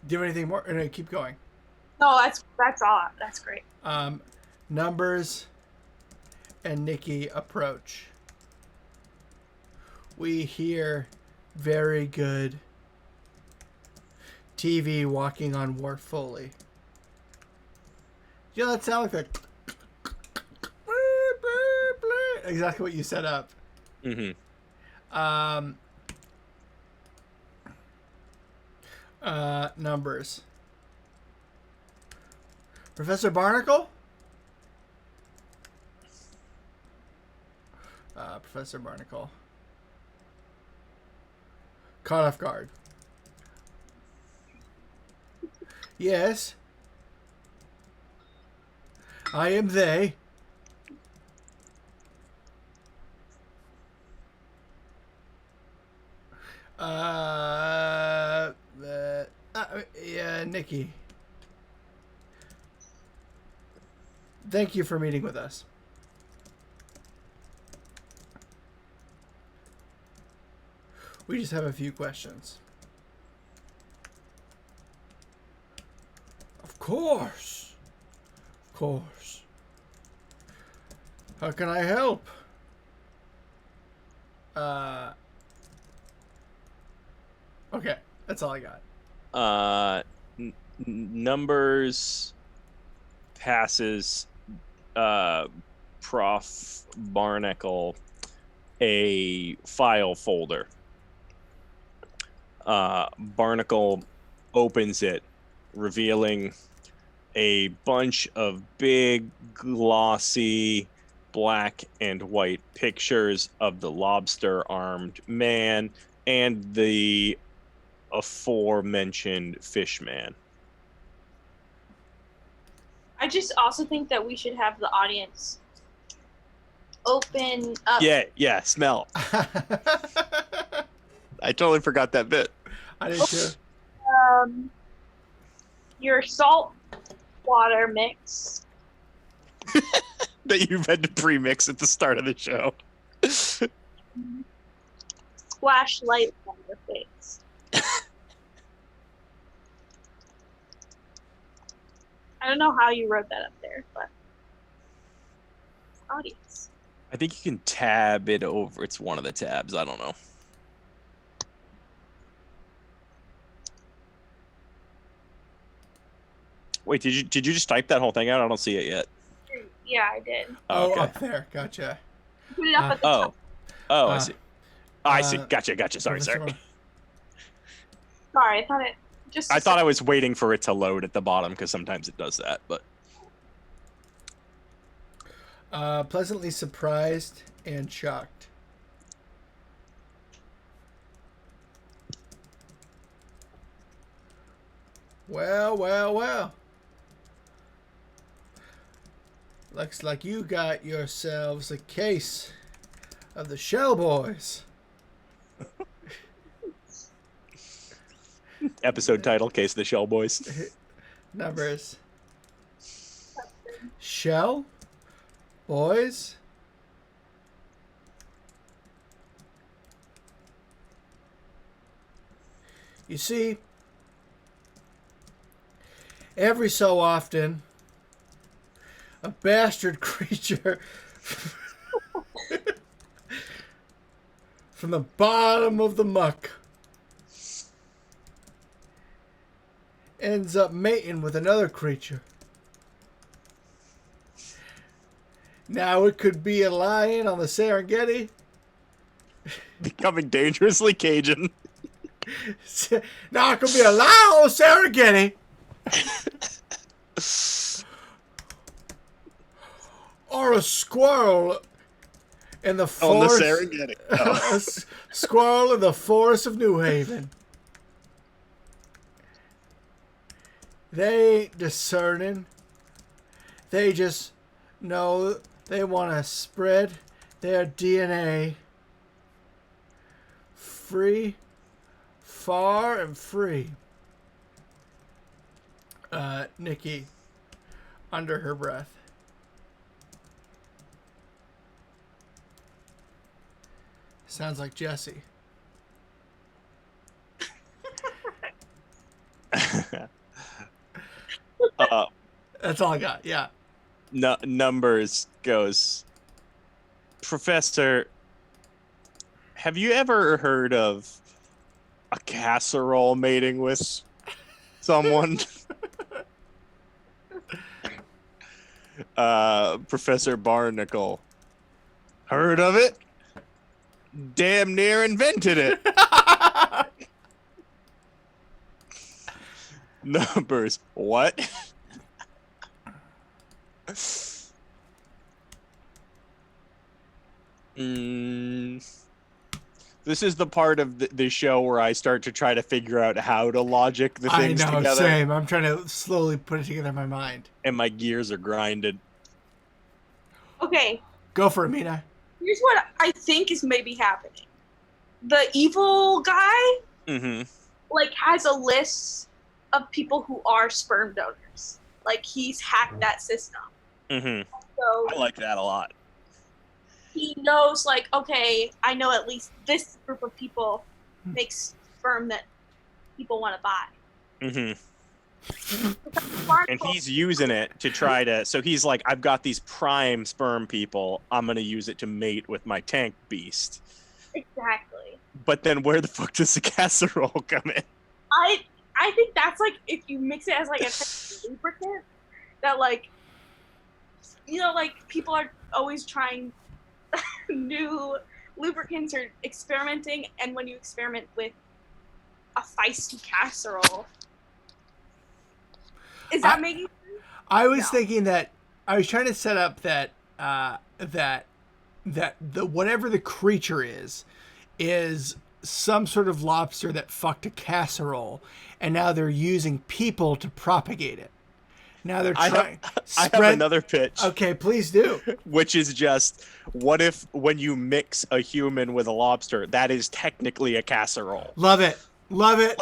Speaker 1: Do you have anything more? No, keep going.
Speaker 3: No, that's all. That's great.
Speaker 1: Numbers and Nicky approach. We hear very good TV walking on Wharf Foley. You know that sound like that? Exactly what you set up.
Speaker 2: Mm-hmm.
Speaker 1: Numbers. Professor Barnacle? Professor Barnacle. Caught off guard. Yes. I am they. Yeah, Nicky. Thank you for meeting with us. We just have a few questions. Of course. Of course. How can I help? Okay, that's all I got.
Speaker 2: Numbers passes Prof. Barnacle a file folder. Barnacle opens it, revealing a bunch of big, glossy, black and white pictures of the lobster-armed man and the aforementioned fish man.
Speaker 3: I just also think that we should have the audience open up.
Speaker 2: Yeah, smell. I totally forgot that bit.
Speaker 1: I did too.
Speaker 3: Your salt water mix.
Speaker 2: That you've had to pre-mix at the start of the show.
Speaker 3: Splash light on your face. I don't know how you wrote that up there, but audience.
Speaker 2: I think you can tab it over. It's one of the tabs. I don't know. Wait, did you just type that whole thing out? I don't see it yet.
Speaker 3: Yeah, I did.
Speaker 1: Oh,
Speaker 2: okay.
Speaker 1: up there. Gotcha.
Speaker 3: Put it up at the top.
Speaker 2: I see. I see. Gotcha. Sorry.
Speaker 3: Sorry, I thought it just.
Speaker 2: I thought I was waiting for it to load at the bottom because sometimes it does that. But
Speaker 1: Pleasantly surprised and shocked. Well. Looks like you got yourselves a case of the Shell Boys.
Speaker 2: episode title: Case of the Shell Boys.
Speaker 1: Numbers. Shell Boys. You see, every so often, a bastard creature from the bottom of the muck ends up mating with another creature. Now it could be a lion on the Serengeti.
Speaker 2: Becoming dangerously Cajun.
Speaker 1: Now it could be a lion on the Serengeti. Or a squirrel in the forest.
Speaker 2: On the Serengeti. Oh.
Speaker 1: A squirrel in the forest of New Haven. They ain't discerning. They just know they want to spread their DNA free, far and free. Nicky, under her breath. Sounds like Jesse. That's all I got. Yeah.
Speaker 2: Numbers goes. Professor, have you ever heard of a casserole mating with someone? Professor Barnacle. Heard of it? Damn near invented it. Numbers. What? This is the part of the show where I start to try to figure out how to logic the things together. I know,
Speaker 1: same. I'm trying to slowly put it together in my mind.
Speaker 2: And my gears are grinded.
Speaker 3: Okay.
Speaker 1: Go for it, Mina.
Speaker 3: Here's what I think is maybe happening. The evil guy, has a list of people who are sperm donors. Like, he's hacked that system. So
Speaker 2: I like that a lot.
Speaker 3: He knows, okay, I know at least this group of people makes sperm that people want to buy.
Speaker 2: And he's using it to try to... So he's like, I've got these prime sperm people. I'm going to use it to mate with my tank beast.
Speaker 3: Exactly.
Speaker 2: But then where the fuck does the casserole come in?
Speaker 3: I think that's, if you mix it as, a type of lubricant, that, people are always trying new lubricants or experimenting, and when you experiment with a feisty casserole, is that making sense?
Speaker 1: I was thinking that I was trying to set up that the whatever the creature is some sort of lobster that fucked a casserole, and now they're using people to propagate it. Now they're trying.
Speaker 2: I have another pitch.
Speaker 1: Okay, please do.
Speaker 2: Which is just, what if when you mix a human with a lobster, that is technically a casserole?
Speaker 1: Love it. Love it.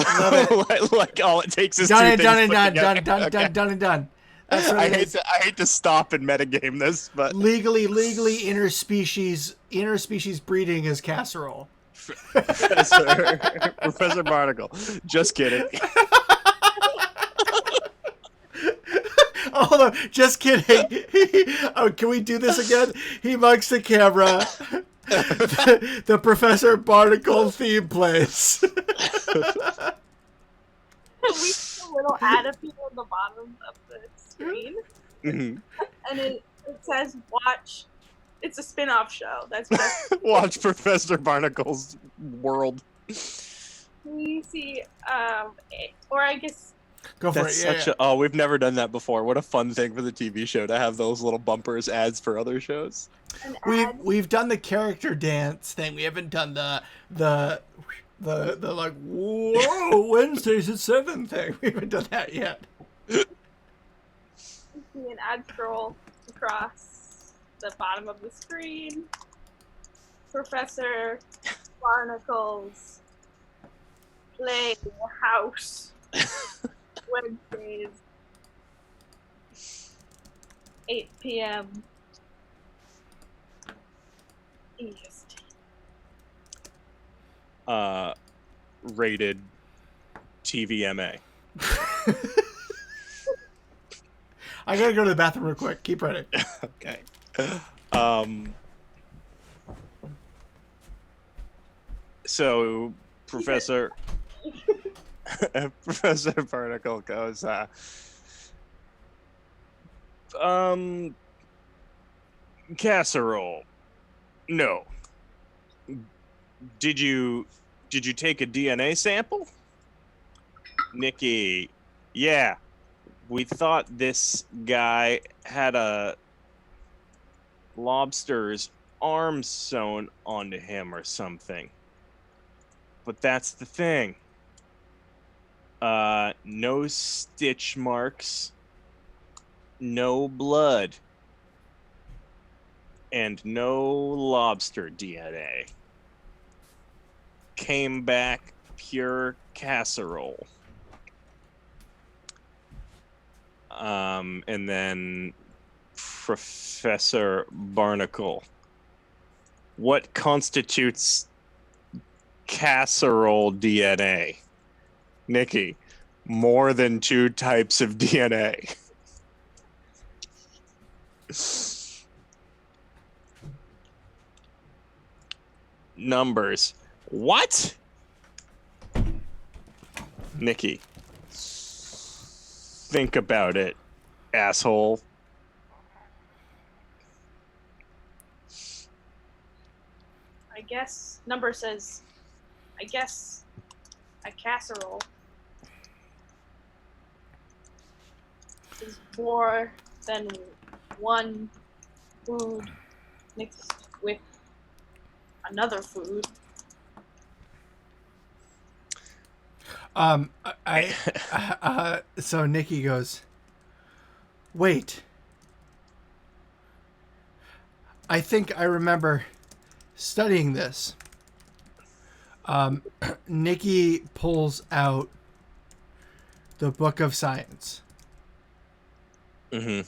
Speaker 2: Like all it takes is
Speaker 1: done
Speaker 2: two
Speaker 1: and
Speaker 2: things
Speaker 1: done and
Speaker 2: put
Speaker 1: done,
Speaker 2: together.
Speaker 1: done and done. That's what
Speaker 2: I hate to stop and metagame this, but
Speaker 1: legally interspecies breeding is casserole.
Speaker 2: Professor Barnacle. Just kidding.
Speaker 1: Oh, no, just kidding. Oh, can we do this again? He mugs the camera. The Professor Barnacle theme plays.
Speaker 3: We put a little ad appeal on the bottom of the screen,
Speaker 2: Mhm.
Speaker 3: and it says "Watch." It's a spin-off show. That's best.
Speaker 2: Watch Professor Barnacle's World.
Speaker 3: We see, or I guess
Speaker 1: Go for
Speaker 2: That's
Speaker 1: it. Yeah,
Speaker 2: such
Speaker 1: yeah.
Speaker 2: a oh, we've never done that before. What a fun thing for the TV show to have those little bumpers ads for other shows.
Speaker 3: an
Speaker 1: We've
Speaker 3: ad.
Speaker 1: we've done the character dance thing. We haven't done the like whoa Wednesdays at 7 thing. We haven't done that yet.
Speaker 3: We see an ad scroll across the bottom of the screen. Professor Barnacle's Playhouse. Wednesdays, 8 p.m. EST.
Speaker 2: Rated TVMA.
Speaker 1: I gotta go to the bathroom real quick. Keep writing.
Speaker 2: Okay. So Professor Professor Barnacle goes, casserole. No. Did you take a DNA sample? Nicky, yeah. We thought this guy had a lobster's arm sewn onto him or something. But that's the thing. No stitch marks, no blood, and no lobster DNA. Came back pure casserole. And then Professor Barnacle. What constitutes casserole DNA? Nicky, more than 2 types of DNA. Numbers. What? Nicky, think about it, asshole.
Speaker 3: I guess number says, I guess a casserole is more than one food mixed with another food.
Speaker 1: So Nicky goes, wait. I think I remember studying this. Nicky pulls out the book of science.
Speaker 2: Mm-hmm.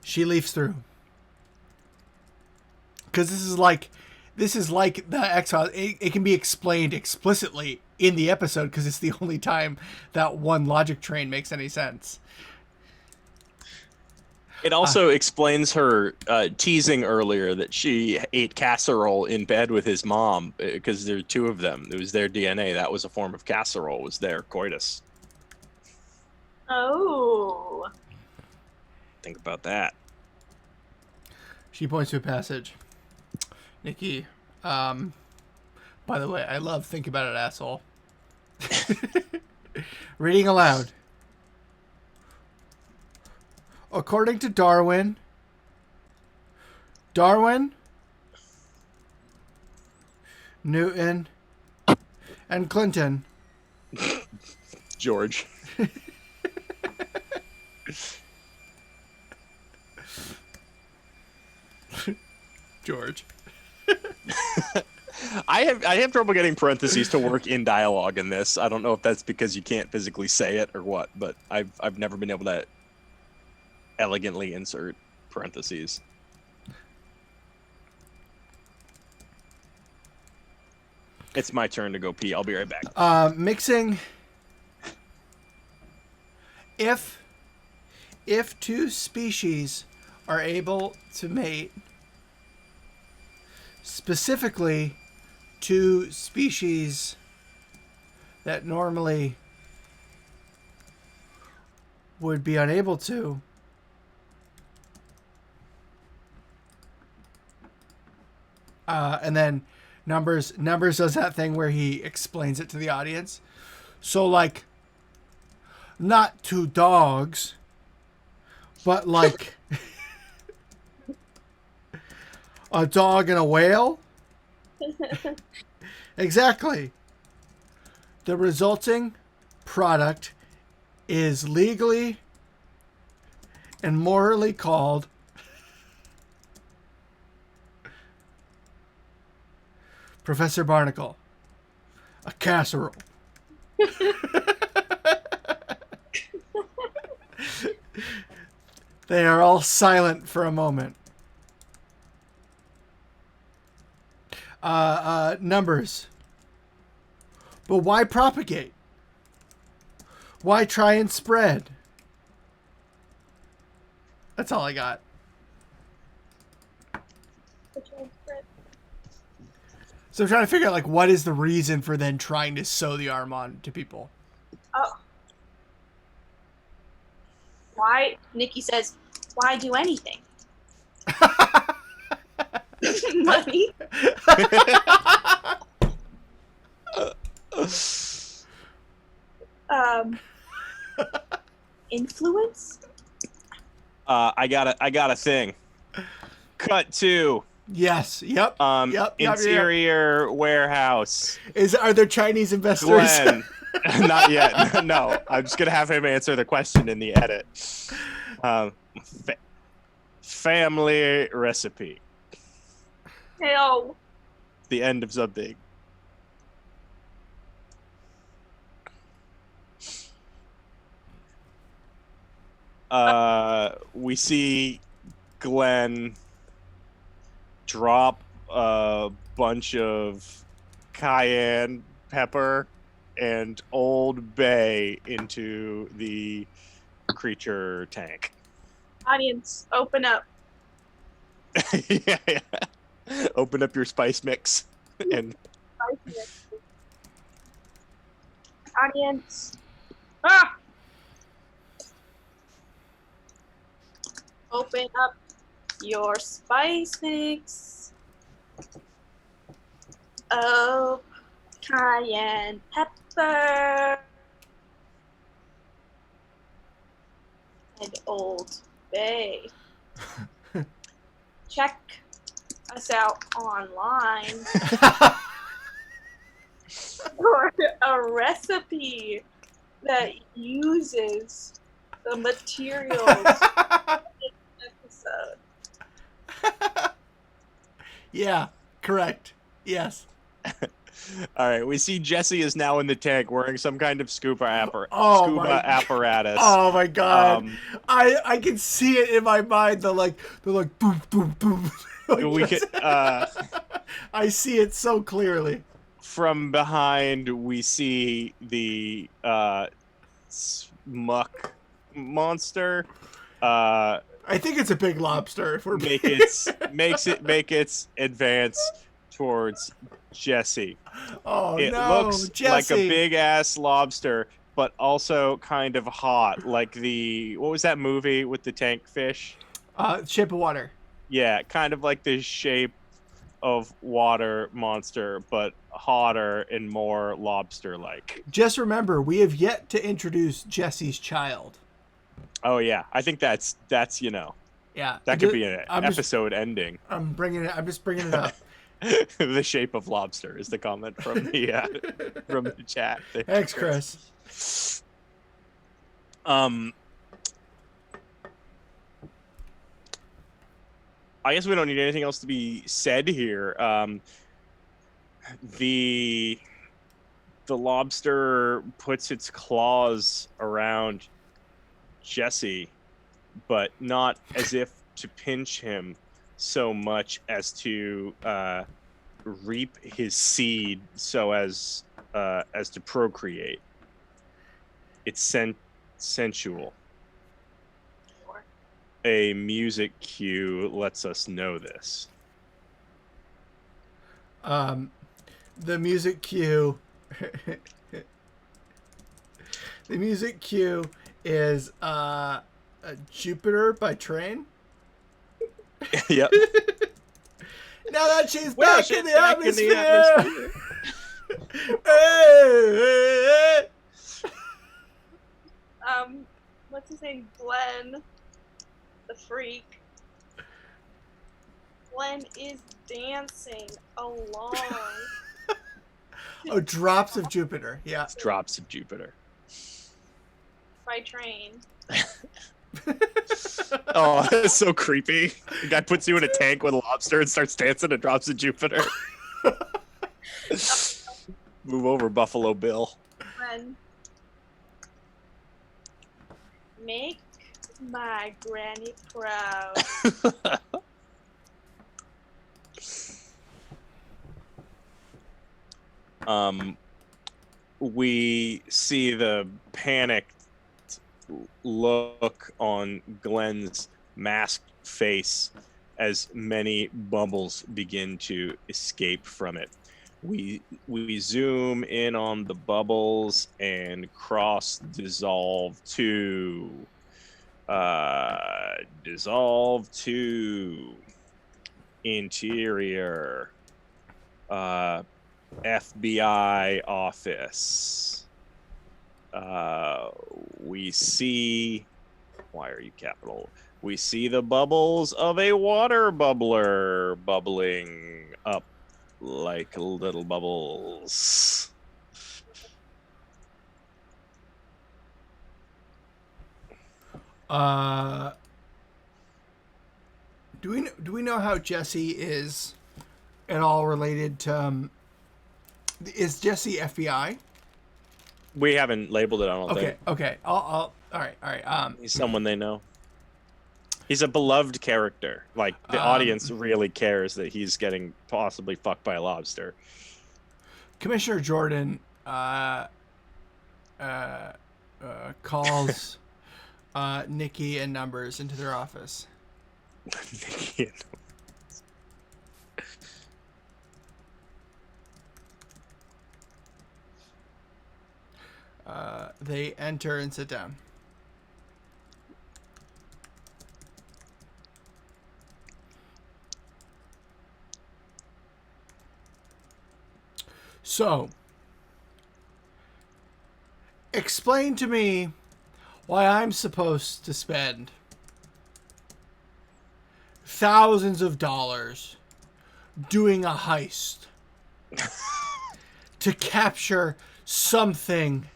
Speaker 1: She leafs through. Because this is like the X-Files. It can be explained explicitly in the episode because it's the only time that one logic train makes any sense.
Speaker 2: It also explains her teasing earlier that she ate casserole in bed with his mom because there are 2 of them. It was their DNA. That was a form of casserole, was their coitus.
Speaker 3: Oh.
Speaker 2: Think about that.
Speaker 1: She points to a passage. Nicky, by the way, I love Think About It, Asshole. Reading aloud. According to Darwin, Newton, and Clinton.
Speaker 2: George.
Speaker 1: George.
Speaker 2: I have trouble getting parentheses to work in dialogue in this. I don't know if that's because you can't physically say it or what, but I've never been able to elegantly insert parentheses. It's my turn to go pee. I'll be right back.
Speaker 1: Mixing if two species are able to mate, specifically two species that normally would be unable to, and then numbers does that thing where he explains it to the audience. So like, not two dogs, but like a dog and a whale. Exactly. The resulting product is legally and morally called Professor Barnacle, a casserole. They are all silent for a moment. Numbers. But why propagate? Why try and spread? That's all I got. So I'm trying to figure out, like, what is the reason for then trying to sew the arm on to people?
Speaker 3: Oh. Why? Nicky says, why do anything? Money. Influence.
Speaker 2: I got a thing. Cut to
Speaker 1: Yes. Yep.
Speaker 2: interior warehouse.
Speaker 1: Are there Chinese investors?
Speaker 2: Glenn. Not yet. No, I'm just gonna have him answer the question in the edit. Family recipe.
Speaker 3: Hell.
Speaker 2: The end of something. We see Glenn drop a bunch of cayenne pepper and Old Bay into the creature tank.
Speaker 3: Audience, open up.
Speaker 2: Yeah. Open up your spice mix and
Speaker 3: Audience. Ah! Open up your spice mix of cayenne pepper and Old Bay. Check us out online for a recipe that uses the materials in this episode.
Speaker 1: Yeah, correct. Yes.
Speaker 2: all right, we see Jesse is now in the tank wearing some kind of scuba apparatus.
Speaker 1: Oh my god. I can see it in my mind. They're like boom, boom, boom.
Speaker 2: We could,
Speaker 1: I see it so clearly.
Speaker 2: From behind, we see the muck monster.
Speaker 1: I think it's a big lobster. If we're
Speaker 2: make its advance towards Jesse.
Speaker 1: Oh
Speaker 2: it
Speaker 1: no,
Speaker 2: looks
Speaker 1: Jesse.
Speaker 2: like a big ass lobster, but also kind of hot, like what was that movie with the tank fish?
Speaker 1: Shape of Water.
Speaker 2: Yeah, kind of like the Shape of Water monster, but hotter and more lobster-like.
Speaker 1: Just remember, we have yet to introduce Jesse's child.
Speaker 2: Oh yeah, I think that's
Speaker 1: Yeah,
Speaker 2: that could be an episode ending.
Speaker 1: I'm just bringing it up.
Speaker 2: The Shape of Lobster is the comment from the from the chat.
Speaker 1: Thanks, Chris.
Speaker 2: I guess we don't need anything else to be said here. The lobster puts its claws around Jesse, but not as if to pinch him so much as to reap his seed so as to procreate. Its sensual.
Speaker 3: Sure.
Speaker 2: A music cue lets us know this.
Speaker 1: The music cue. The music cue is Jupiter by Train.
Speaker 2: Yep.
Speaker 1: Now that she's
Speaker 2: Well,
Speaker 1: back,
Speaker 2: she's
Speaker 1: in, the
Speaker 2: back in the
Speaker 1: atmosphere.
Speaker 3: What's his name? Glenn, the freak. Glenn is dancing along.
Speaker 1: Oh, Drops of Jupiter. Yeah.
Speaker 2: Drops of Jupiter.
Speaker 3: By Train.
Speaker 2: Oh, that's so creepy. The guy puts you in a tank with a lobster and starts dancing at Drops of Jupiter. Move over, Buffalo Bill.
Speaker 3: Glenn. Make my granny proud.
Speaker 2: We see the panicked look on Glenn's masked face as many bubbles begin to escape from it. We zoom in on the bubbles and cross dissolve to interior FBI office. We see, why are you capital? We see the bubbles of a water bubbler bubbling up like little bubbles.
Speaker 1: Do we know how Jesse is at all related to? Is Jesse FBI?
Speaker 2: We haven't labeled it. I don't think.
Speaker 1: Okay. All right.
Speaker 2: He's someone they know. He's a beloved character. Like the audience really cares that he's getting possibly fucked by a lobster.
Speaker 1: Commissioner Jordan calls Nicky and Numbers into their office.
Speaker 2: Nicky and
Speaker 1: They enter and sit down. So, explain to me why I'm supposed to spend thousands of dollars doing a heist to capture something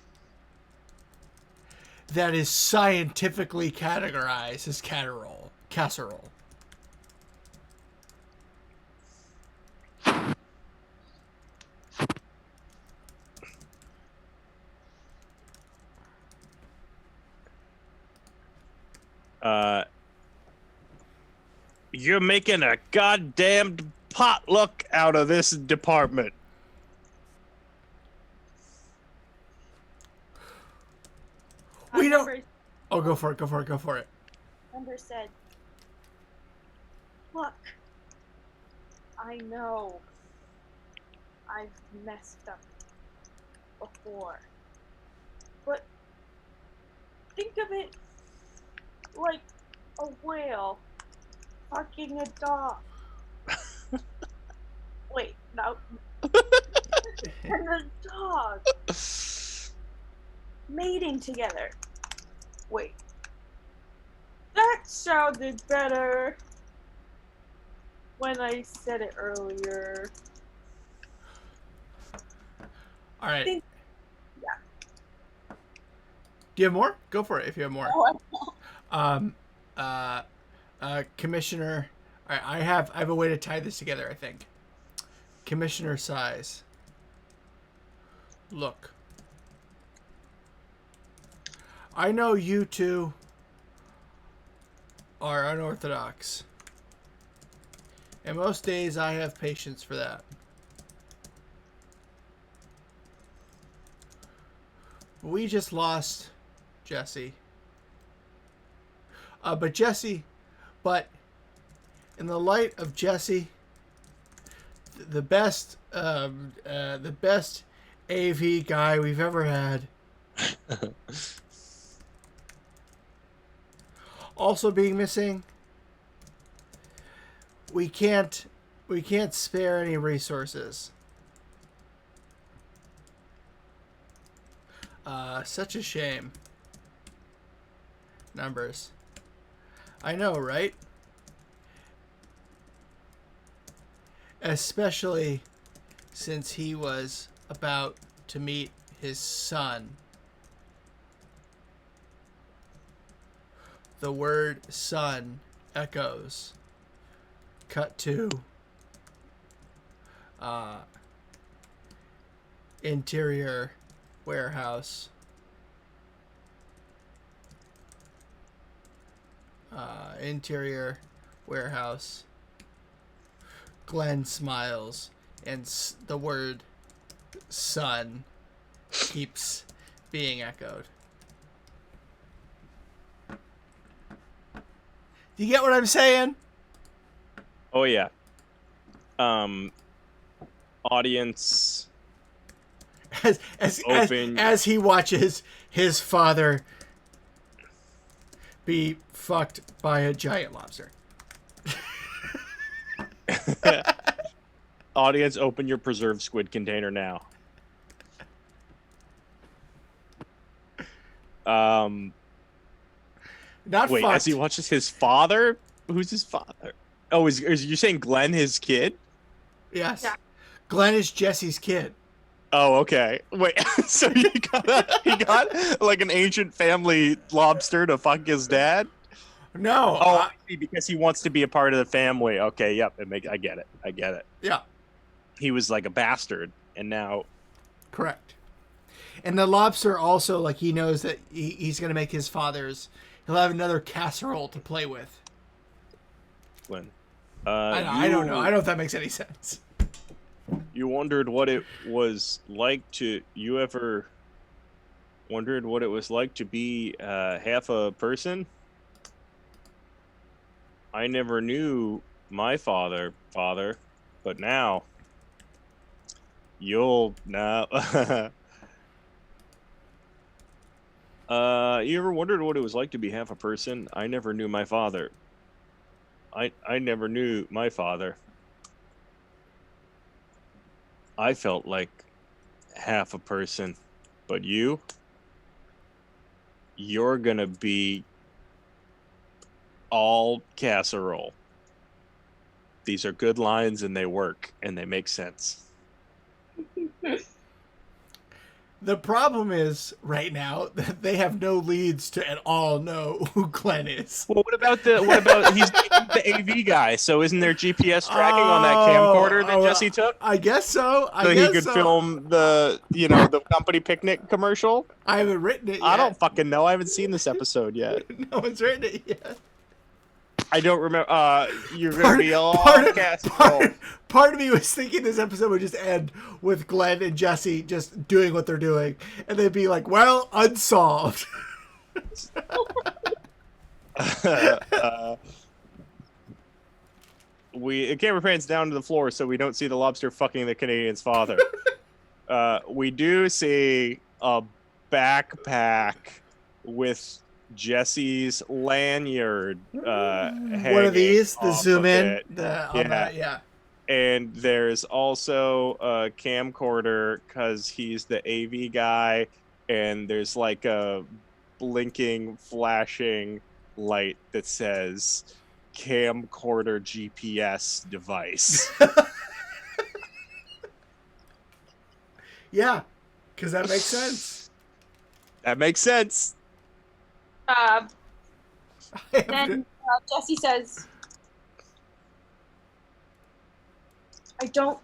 Speaker 1: that is scientifically categorized as casserole.
Speaker 2: You're making a goddamned potluck out of this department.
Speaker 1: We don't. Oh, go for it.
Speaker 3: Number said, "Look, I know I've messed up before, but think of it like a whale fucking a dog." Wait, no. And a dog mating together. Wait. That sounded better when I said it earlier.
Speaker 1: All right.
Speaker 3: Yeah.
Speaker 1: Do you have more? Go for it if you have more. Commissioner. All right, I have a way to tie this together, I think. Commissioner Size. Look. I know you two are unorthodox. And most days I have patience for that. We just lost Jesse. But in the light of Jesse, the best AV guy we've ever had, also being missing. We can't spare any resources. Such a shame. Numbers. I know, right? Especially since he was about to meet his son. The word son echoes. Cut to interior warehouse. Interior warehouse. Glenn smiles, and the word son keeps being echoed. Do you get what I'm saying?
Speaker 2: Oh yeah. Audience.
Speaker 1: As he watches his father be fucked by a giant lobster.
Speaker 2: Audience, open your preserved squid container now.
Speaker 1: Not
Speaker 2: wait,
Speaker 1: fucked.
Speaker 2: as he watches his father? Who's his father? Oh, is you saying Glenn his kid?
Speaker 1: Yes.
Speaker 3: Yeah.
Speaker 1: Glenn is Jesse's kid.
Speaker 2: Oh, okay. Wait, so he got like an ancient family lobster to fuck his dad?
Speaker 1: No.
Speaker 2: Oh, I see, because he wants to be a part of the family. Okay, yep. I get it.
Speaker 1: Yeah.
Speaker 2: He was like a bastard, and now...
Speaker 1: Correct. And the lobster also, like, he knows that he's going to make his father's... He'll have another casserole to play with.
Speaker 2: Glenn.
Speaker 1: I don't know. I don't know if that makes any sense.
Speaker 2: You wondered what it was like to... You ever wondered what it was like to be half a person? I never knew my father, but now you'll now. You ever wondered what it was like to be half a person? I never knew my father. I never knew my father. I felt like half a person, but you're gonna be all casserole. These are good lines, and they work, and they make sense.
Speaker 1: The problem is, right now, that they have no leads to at all know who Glenn is.
Speaker 2: Well, what about he's the AV guy, so isn't there GPS tracking on that camcorder that Jesse took?
Speaker 1: I guess so.
Speaker 2: So he could film the company picnic commercial?
Speaker 1: I haven't written it yet.
Speaker 2: I don't fucking know. I haven't seen this episode yet.
Speaker 1: No one's written it yet.
Speaker 2: I don't remember. You're going to be all cast.
Speaker 1: Part of me was thinking this episode would just end with Glenn and Jesse just doing what they're doing. And they'd be like, well, unsolved.
Speaker 2: The camera pans down to the floor so we don't see the lobster fucking the Canadian's father. We do see a backpack with Jesse's lanyard.
Speaker 1: One of these, the zoom in, yeah.
Speaker 2: And there's also a camcorder because he's the AV guy, and there's like a blinking, flashing light that says camcorder GPS device.
Speaker 1: Yeah, because that makes sense.
Speaker 2: That makes sense.
Speaker 3: Then Jesse says, I don't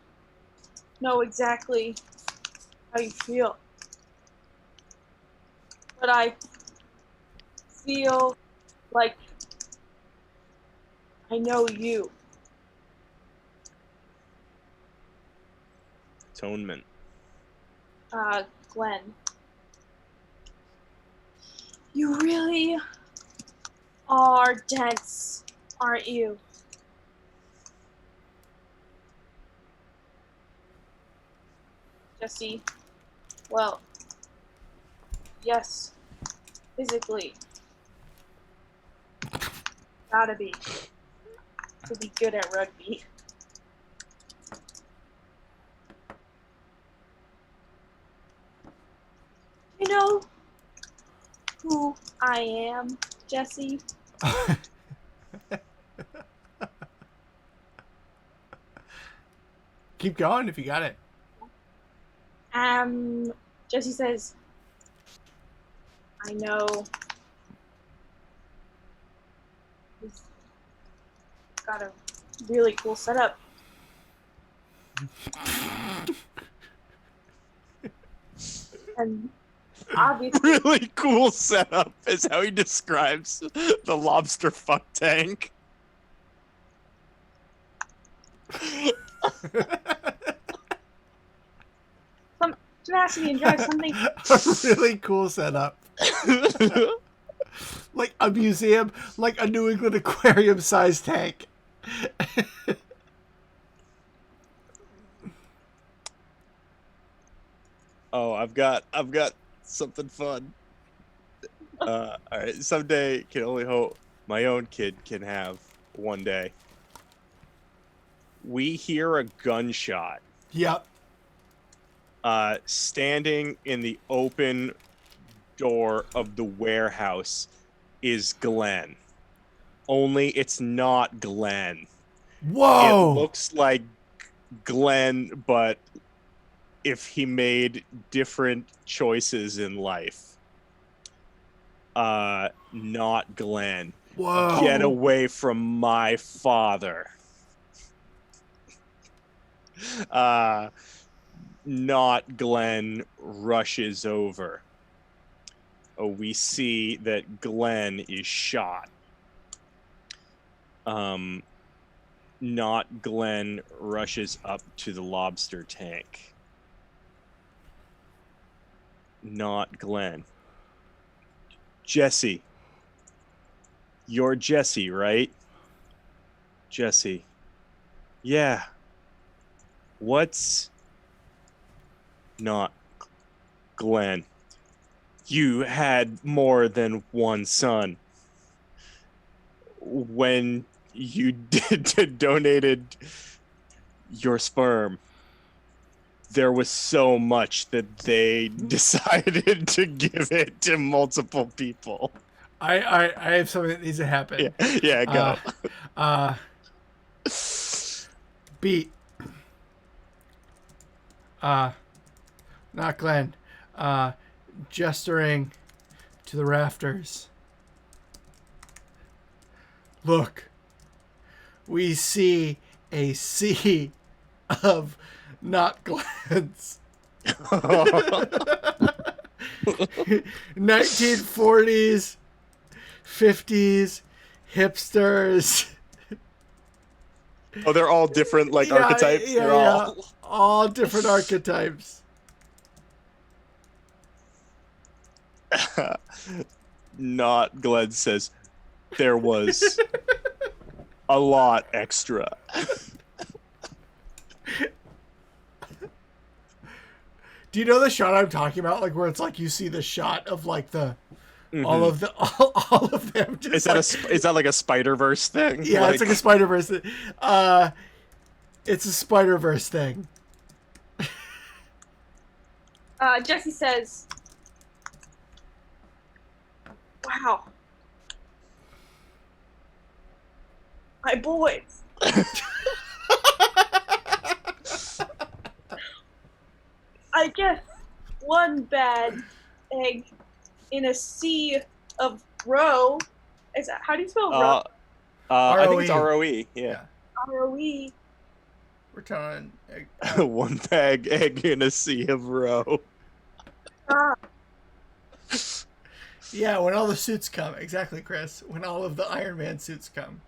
Speaker 3: know exactly how you feel, but I feel like I know you.
Speaker 2: Atonement.
Speaker 3: Glenn. You really are dense, aren't you? Jesse, well, yes, physically. Gotta be. To be good at rugby. You know who I am, Jesse?
Speaker 1: Keep going if you got it.
Speaker 3: Jesse says, I know. He's got a really cool setup. And obviously,
Speaker 2: Really cool setup is how he describes the lobster fuck tank.
Speaker 3: some tenacity and drive, something.
Speaker 1: A really cool setup. Like a museum, like a New England aquarium sized tank.
Speaker 2: Oh, I've got something fun. All right, someday can only hope my own kid can have one day. We hear a gunshot.
Speaker 1: Yep.
Speaker 2: Standing in the open door of the warehouse is Glenn. Only it's not Glenn.
Speaker 1: Whoa.
Speaker 2: It looks like Glenn, but if he made different choices in life. Not Glenn.
Speaker 1: Whoa.
Speaker 2: Get away from my father. Not Glenn rushes over. Oh, we see that Glenn is shot. Not Glenn rushes up to the lobster tank. Not Glenn. Jesse. You're Jesse, right? Jesse. Yeah. What's not Glenn? You had more than one son. When you donated your sperm, there was so much that they decided to give it to multiple people.
Speaker 1: I have something that needs to happen.
Speaker 2: Yeah, go.
Speaker 1: Beat. Not Glenn. Gesturing to the rafters. Look. We see a sea of not Glens. 1940s, 50s, hipsters.
Speaker 2: Oh, they're all different, like, archetypes?
Speaker 1: Yeah,
Speaker 2: They're
Speaker 1: all different archetypes.
Speaker 2: Not Glenn says, there was a lot extra.
Speaker 1: Do you know the shot I'm talking about? Like where it's like you see the shot of like the all of them. Just
Speaker 2: Is that like a Spider-Verse thing?
Speaker 1: Yeah, it's like a Spider-Verse thing. It's a Spider-Verse thing.
Speaker 3: Jesse says, wow. My boys. I guess one bad egg in a sea of roe. Is that, how do you spell roe?
Speaker 2: I think it's ROE. Yeah.
Speaker 3: ROE.
Speaker 1: We're telling
Speaker 2: one bag egg in a sea of roe.
Speaker 1: Yeah, when all the suits come. Exactly, Chris. When all of the Iron Man suits come.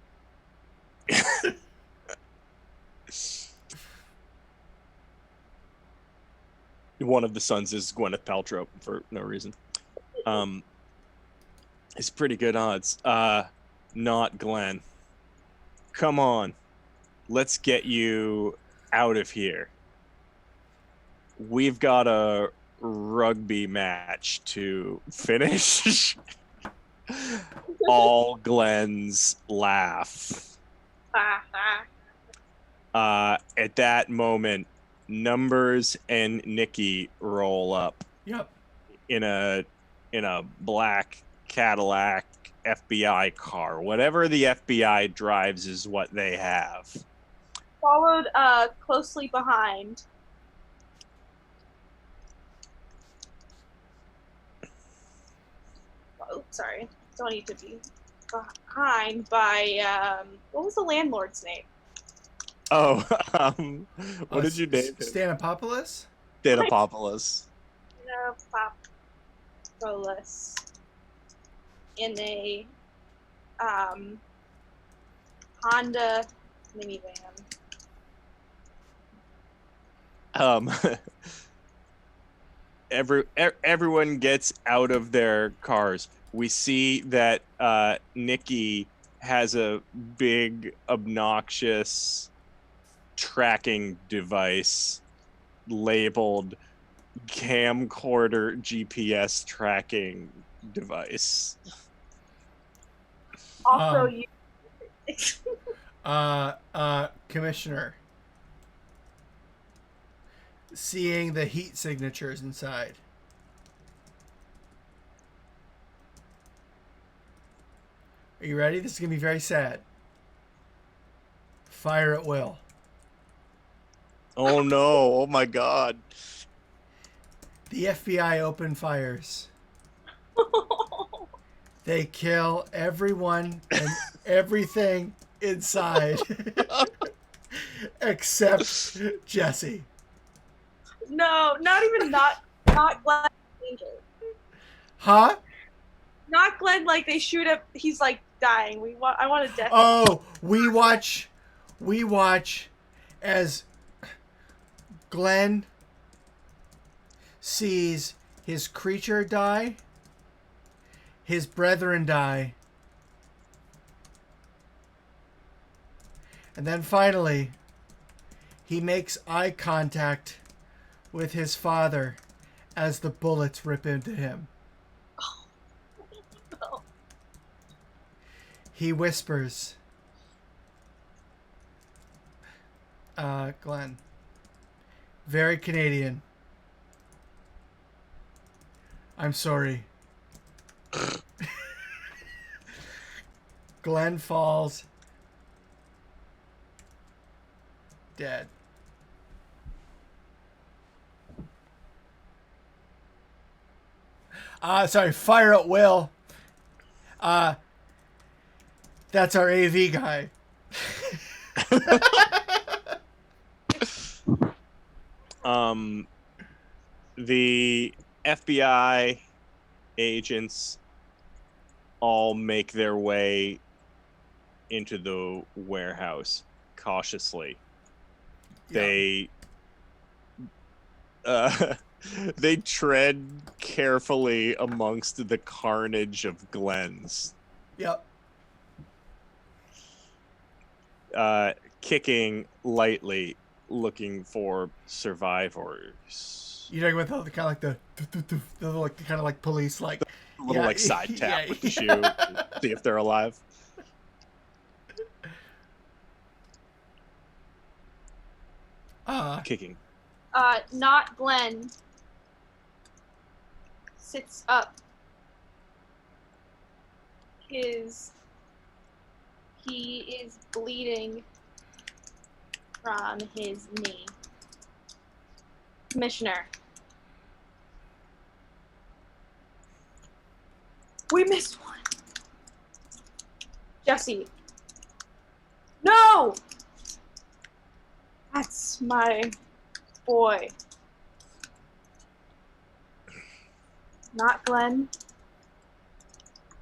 Speaker 2: One of the sons is Gwyneth Paltrow for no reason. It's pretty good odds. Not Glenn. Come on. Let's get you out of here. We've got a rugby match to finish. All Glenn's laugh. At that moment, Numbers and Nicky roll up.
Speaker 1: Yep.
Speaker 2: In a black Cadillac FBI car. Whatever the FBI drives is what they have.
Speaker 3: Followed closely behind. Oh, sorry. Don't need to be behind by what was the landlord's name?
Speaker 2: Oh, what did you name him?
Speaker 1: Stanopoulos?
Speaker 2: Stanopoulos.
Speaker 3: Stanopoulos. In a Honda minivan.
Speaker 2: Everyone gets out of their cars. We see that Nicky has a big, obnoxious tracking device labeled camcorder GPS tracking device.
Speaker 3: Also, you.
Speaker 1: Commissioner. Seeing the heat signatures inside. Are you ready? This is going to be very sad. Fire at will.
Speaker 2: Oh no, oh my god.
Speaker 1: The FBI open fires. They kill everyone and everything inside. Except Jesse.
Speaker 3: No, not even not Glenn Angel.
Speaker 1: Huh?
Speaker 3: Not Glenn. Like they shoot up. He's like dying. I want a death.
Speaker 1: Oh, we watch as Glenn sees his creature die, his brethren die, and then finally he makes eye contact with his father as the bullets rip into him.
Speaker 3: Oh, no.
Speaker 1: He whispers, Glenn, very Canadian, I'm sorry. Glenn falls dead. Sorry, fire at will. That's our AV guy.
Speaker 2: The FBI agents all make their way into the warehouse cautiously.
Speaker 1: Yep.
Speaker 2: They tread carefully amongst the carnage of Glenn's.
Speaker 1: Yep.
Speaker 2: Kicking lightly, looking for survivors.
Speaker 1: You're talking about the kind of like the like kind of like police like
Speaker 2: A little like side tap with the shoe to see if they're alive. Kicking.
Speaker 3: Not Glenn. Sits up. He is bleeding from his knee. Commissioner. We missed one. Jesse. No! That's my boy. Not Glenn.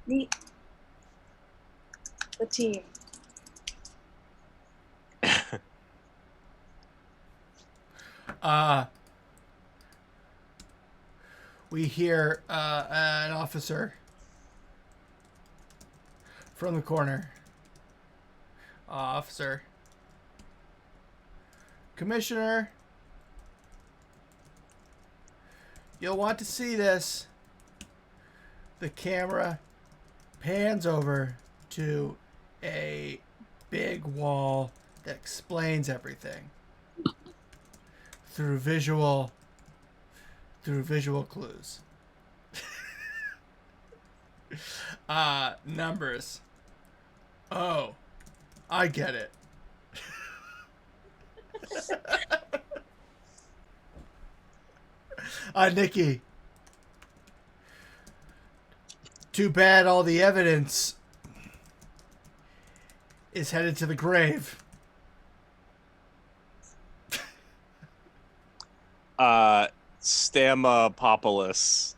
Speaker 3: Meet the team.
Speaker 1: We hear an officer From the corner. Officer. Commissioner. You'll want to see this. The camera pans over to a big wall that explains everything through visual clues. Numbers. Oh, I get it. Nicky. Too bad all the evidence is headed to the grave.
Speaker 2: Stamopoulos.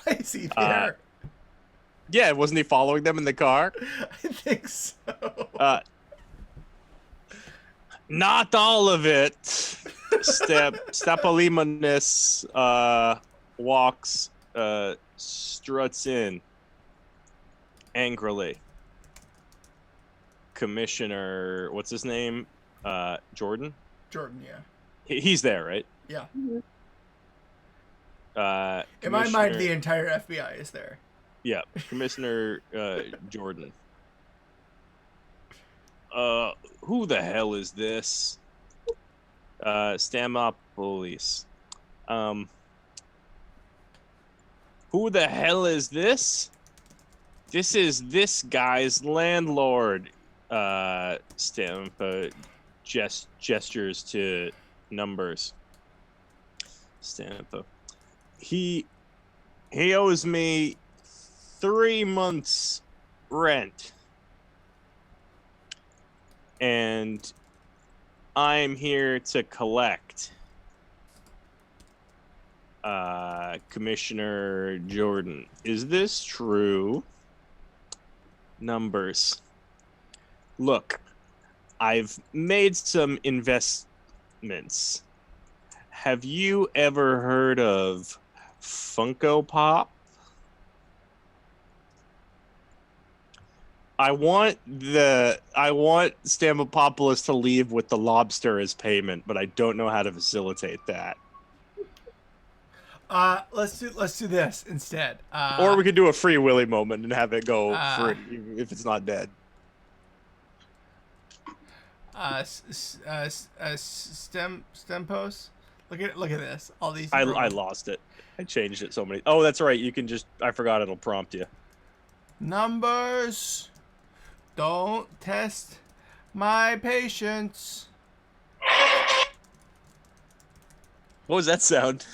Speaker 1: Why is he there?
Speaker 2: Yeah, wasn't he following them in the car?
Speaker 1: I think so.
Speaker 2: Not all of it. Stapolimanis walks, struts in angrily. Commissioner, what's his name? Jordan?
Speaker 1: Jordan, yeah.
Speaker 2: He's there, right?
Speaker 1: Yeah.
Speaker 2: In
Speaker 1: my mind, the entire FBI is there.
Speaker 2: Yeah, Commissioner Jordan. Who the hell is this? Stamopoulos. Who the hell is this? This is this guy's landlord. Stampa gestures to numbers. Stampa. He owes me 3 months rent. And I'm here to collect. Commissioner Jordan, is this true? Numbers. Look, I've made some investments. Have you ever heard of Funko Pop? I want Stamopoulos to leave with the lobster as payment, but I don't know how to facilitate that.
Speaker 1: Let's do this instead.
Speaker 2: Or we could do a Free Willy moment and have it go free if it's not dead.
Speaker 1: Stempos. Look at this. All these.
Speaker 2: I lost it. I changed it so many. Oh, that's right. You can just. I forgot it'll prompt you.
Speaker 1: Numbers. Don't test my patience.
Speaker 2: What was that sound?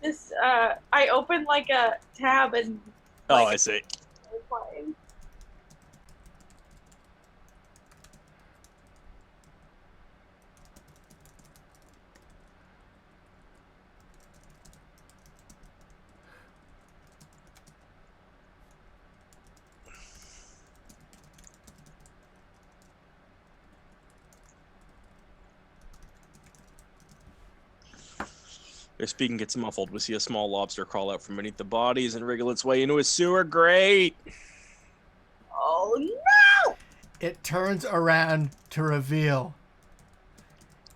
Speaker 3: This I opened like a tab and.
Speaker 2: Oh, I see.
Speaker 3: Playing.
Speaker 2: Their speaking gets muffled. We see a small lobster crawl out from beneath the bodies and wriggle its way into a sewer grate.
Speaker 3: Oh no!
Speaker 1: It turns around to reveal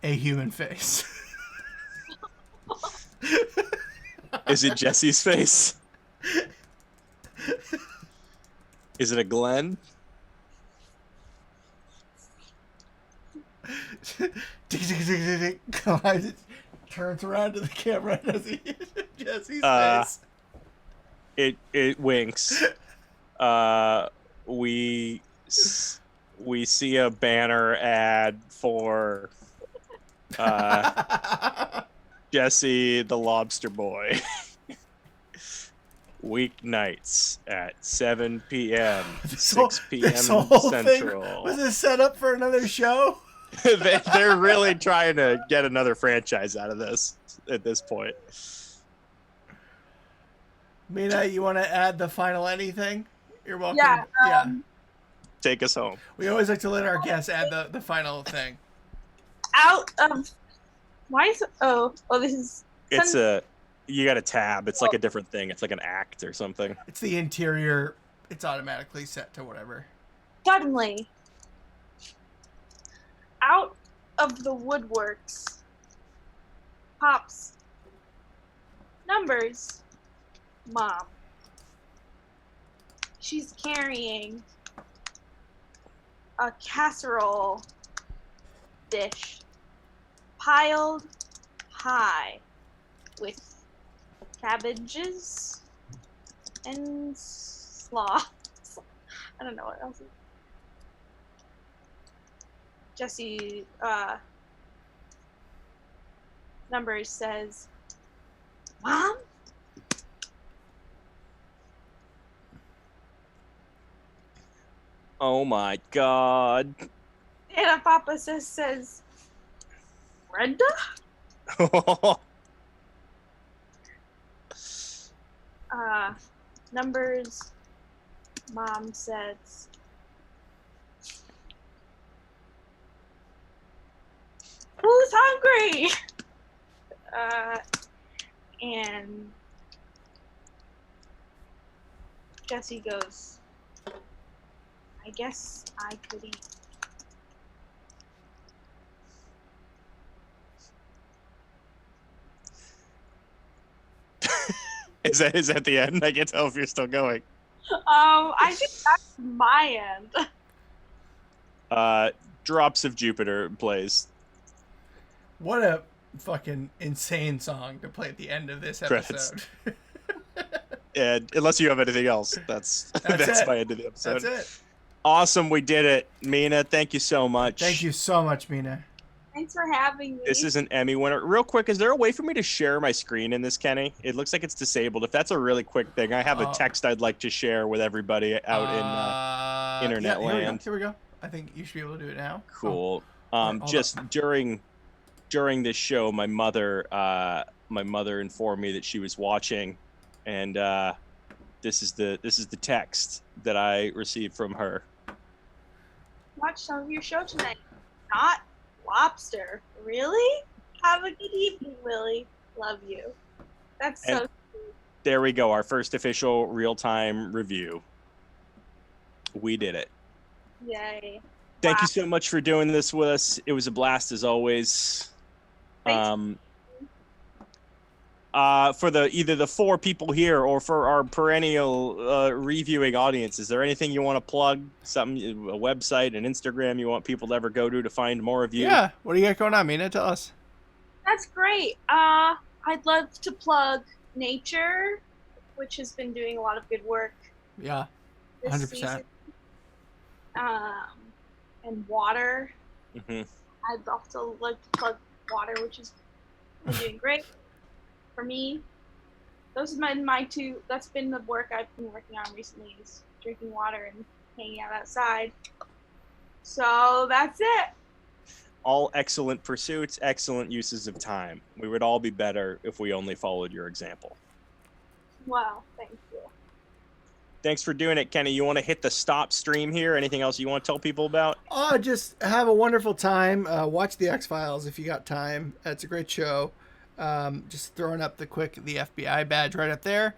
Speaker 1: a human face.
Speaker 2: Is it Jesse's face? Is it a Glenn?
Speaker 1: Turns around to the camera and does Jesse's face.
Speaker 2: It winks. We see a banner ad for Jesse the Lobster Boy. Weeknights at 7 p.m. 6 p.m. Central.
Speaker 1: Was this set up for another show?
Speaker 2: They're really trying to get another franchise out of this at this point.
Speaker 1: Mina, you want to add the final anything? You're welcome.
Speaker 3: Yeah.
Speaker 2: Take us home.
Speaker 1: We always like to let our guests add the final thing.
Speaker 3: Out of why is this is
Speaker 2: You got a tab. It's like a different thing. It's like an act or something.
Speaker 1: It's the interior. It's automatically set to whatever.
Speaker 3: Suddenly, out of the woodworks pops Numbers' mom. She's carrying a casserole dish piled high with cabbages and slaw. I don't know what else. Jesse Numbers says, "Mom?"
Speaker 2: Oh my god.
Speaker 3: And Papa says, "Brenda?" Numbers' mom says, "Who's hungry?" And Jesse goes, "I guess I could eat."
Speaker 2: Is that the end? I can't tell if you're still going.
Speaker 3: I think that's my end.
Speaker 2: Drops of Jupiter plays.
Speaker 1: What a fucking insane song to play at the end of this episode.
Speaker 2: And unless you have anything else, that's my end of the episode.
Speaker 1: That's it.
Speaker 2: Awesome, we did it. Mina, thank you so much.
Speaker 1: Thank you so much, Mina.
Speaker 3: Thanks for having me.
Speaker 2: This is an Emmy winner. Real quick, is there a way for me to share my screen in this, Kenny? It looks like it's disabled. If that's a really quick thing, I have a text I'd like to share with everybody out in internet land.
Speaker 1: Here we go. I think you should be able to do it now.
Speaker 2: Cool.
Speaker 1: Just
Speaker 2: during this show, my mother informed me that she was watching, and this is the text that I received from her.
Speaker 3: Watch some of your show tonight. Not lobster. Really? Have a good evening, Willie. Love you. That's so sweet.
Speaker 2: There we go. Our first official real-time review. We did it.
Speaker 3: Yay.
Speaker 2: Thank you so much for doing this with us. It was a blast as always.
Speaker 3: Thanks.
Speaker 2: For either the 4 people here or for our perennial reviewing audience, is there anything you want to plug? Something, a website, an Instagram you want people to ever go to find more of you?
Speaker 1: Yeah. What do you got going on, Mina? Tell us.
Speaker 3: That's great. I'd love to plug Nature, which has been doing a lot of good work.
Speaker 1: Yeah.
Speaker 3: This
Speaker 1: 100%.
Speaker 3: season. And Water.
Speaker 2: Mm-hmm.
Speaker 3: I'd also like to plug Water, which is doing great for me. Those are my 2. That's been the work I've been working on recently, is drinking water and hanging out outside. So that's it.
Speaker 2: All excellent pursuits, excellent uses of time. We would all be better if we only followed your example.
Speaker 3: Wow, thank you.
Speaker 2: Thanks for doing it, Kenny. You want to hit the stop stream here? Anything else you want to tell people about?
Speaker 1: Just have a wonderful time. Watch the X-Files if you got time. It's a great show. Just throwing up the FBI badge right up there.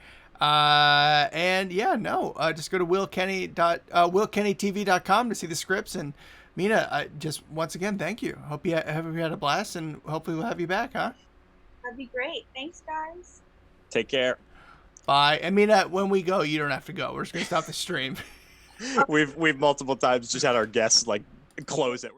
Speaker 1: Just go to willkennytv.com to see the scripts. And Mina, just once again, thank you. Hope you had a blast, and hopefully we'll have you back, huh?
Speaker 3: That'd be great. Thanks, guys.
Speaker 2: Take care.
Speaker 1: Bye. And Mina, when we go, you don't have to go. We're just gonna stop the stream.
Speaker 2: We've multiple times just had our guests close it.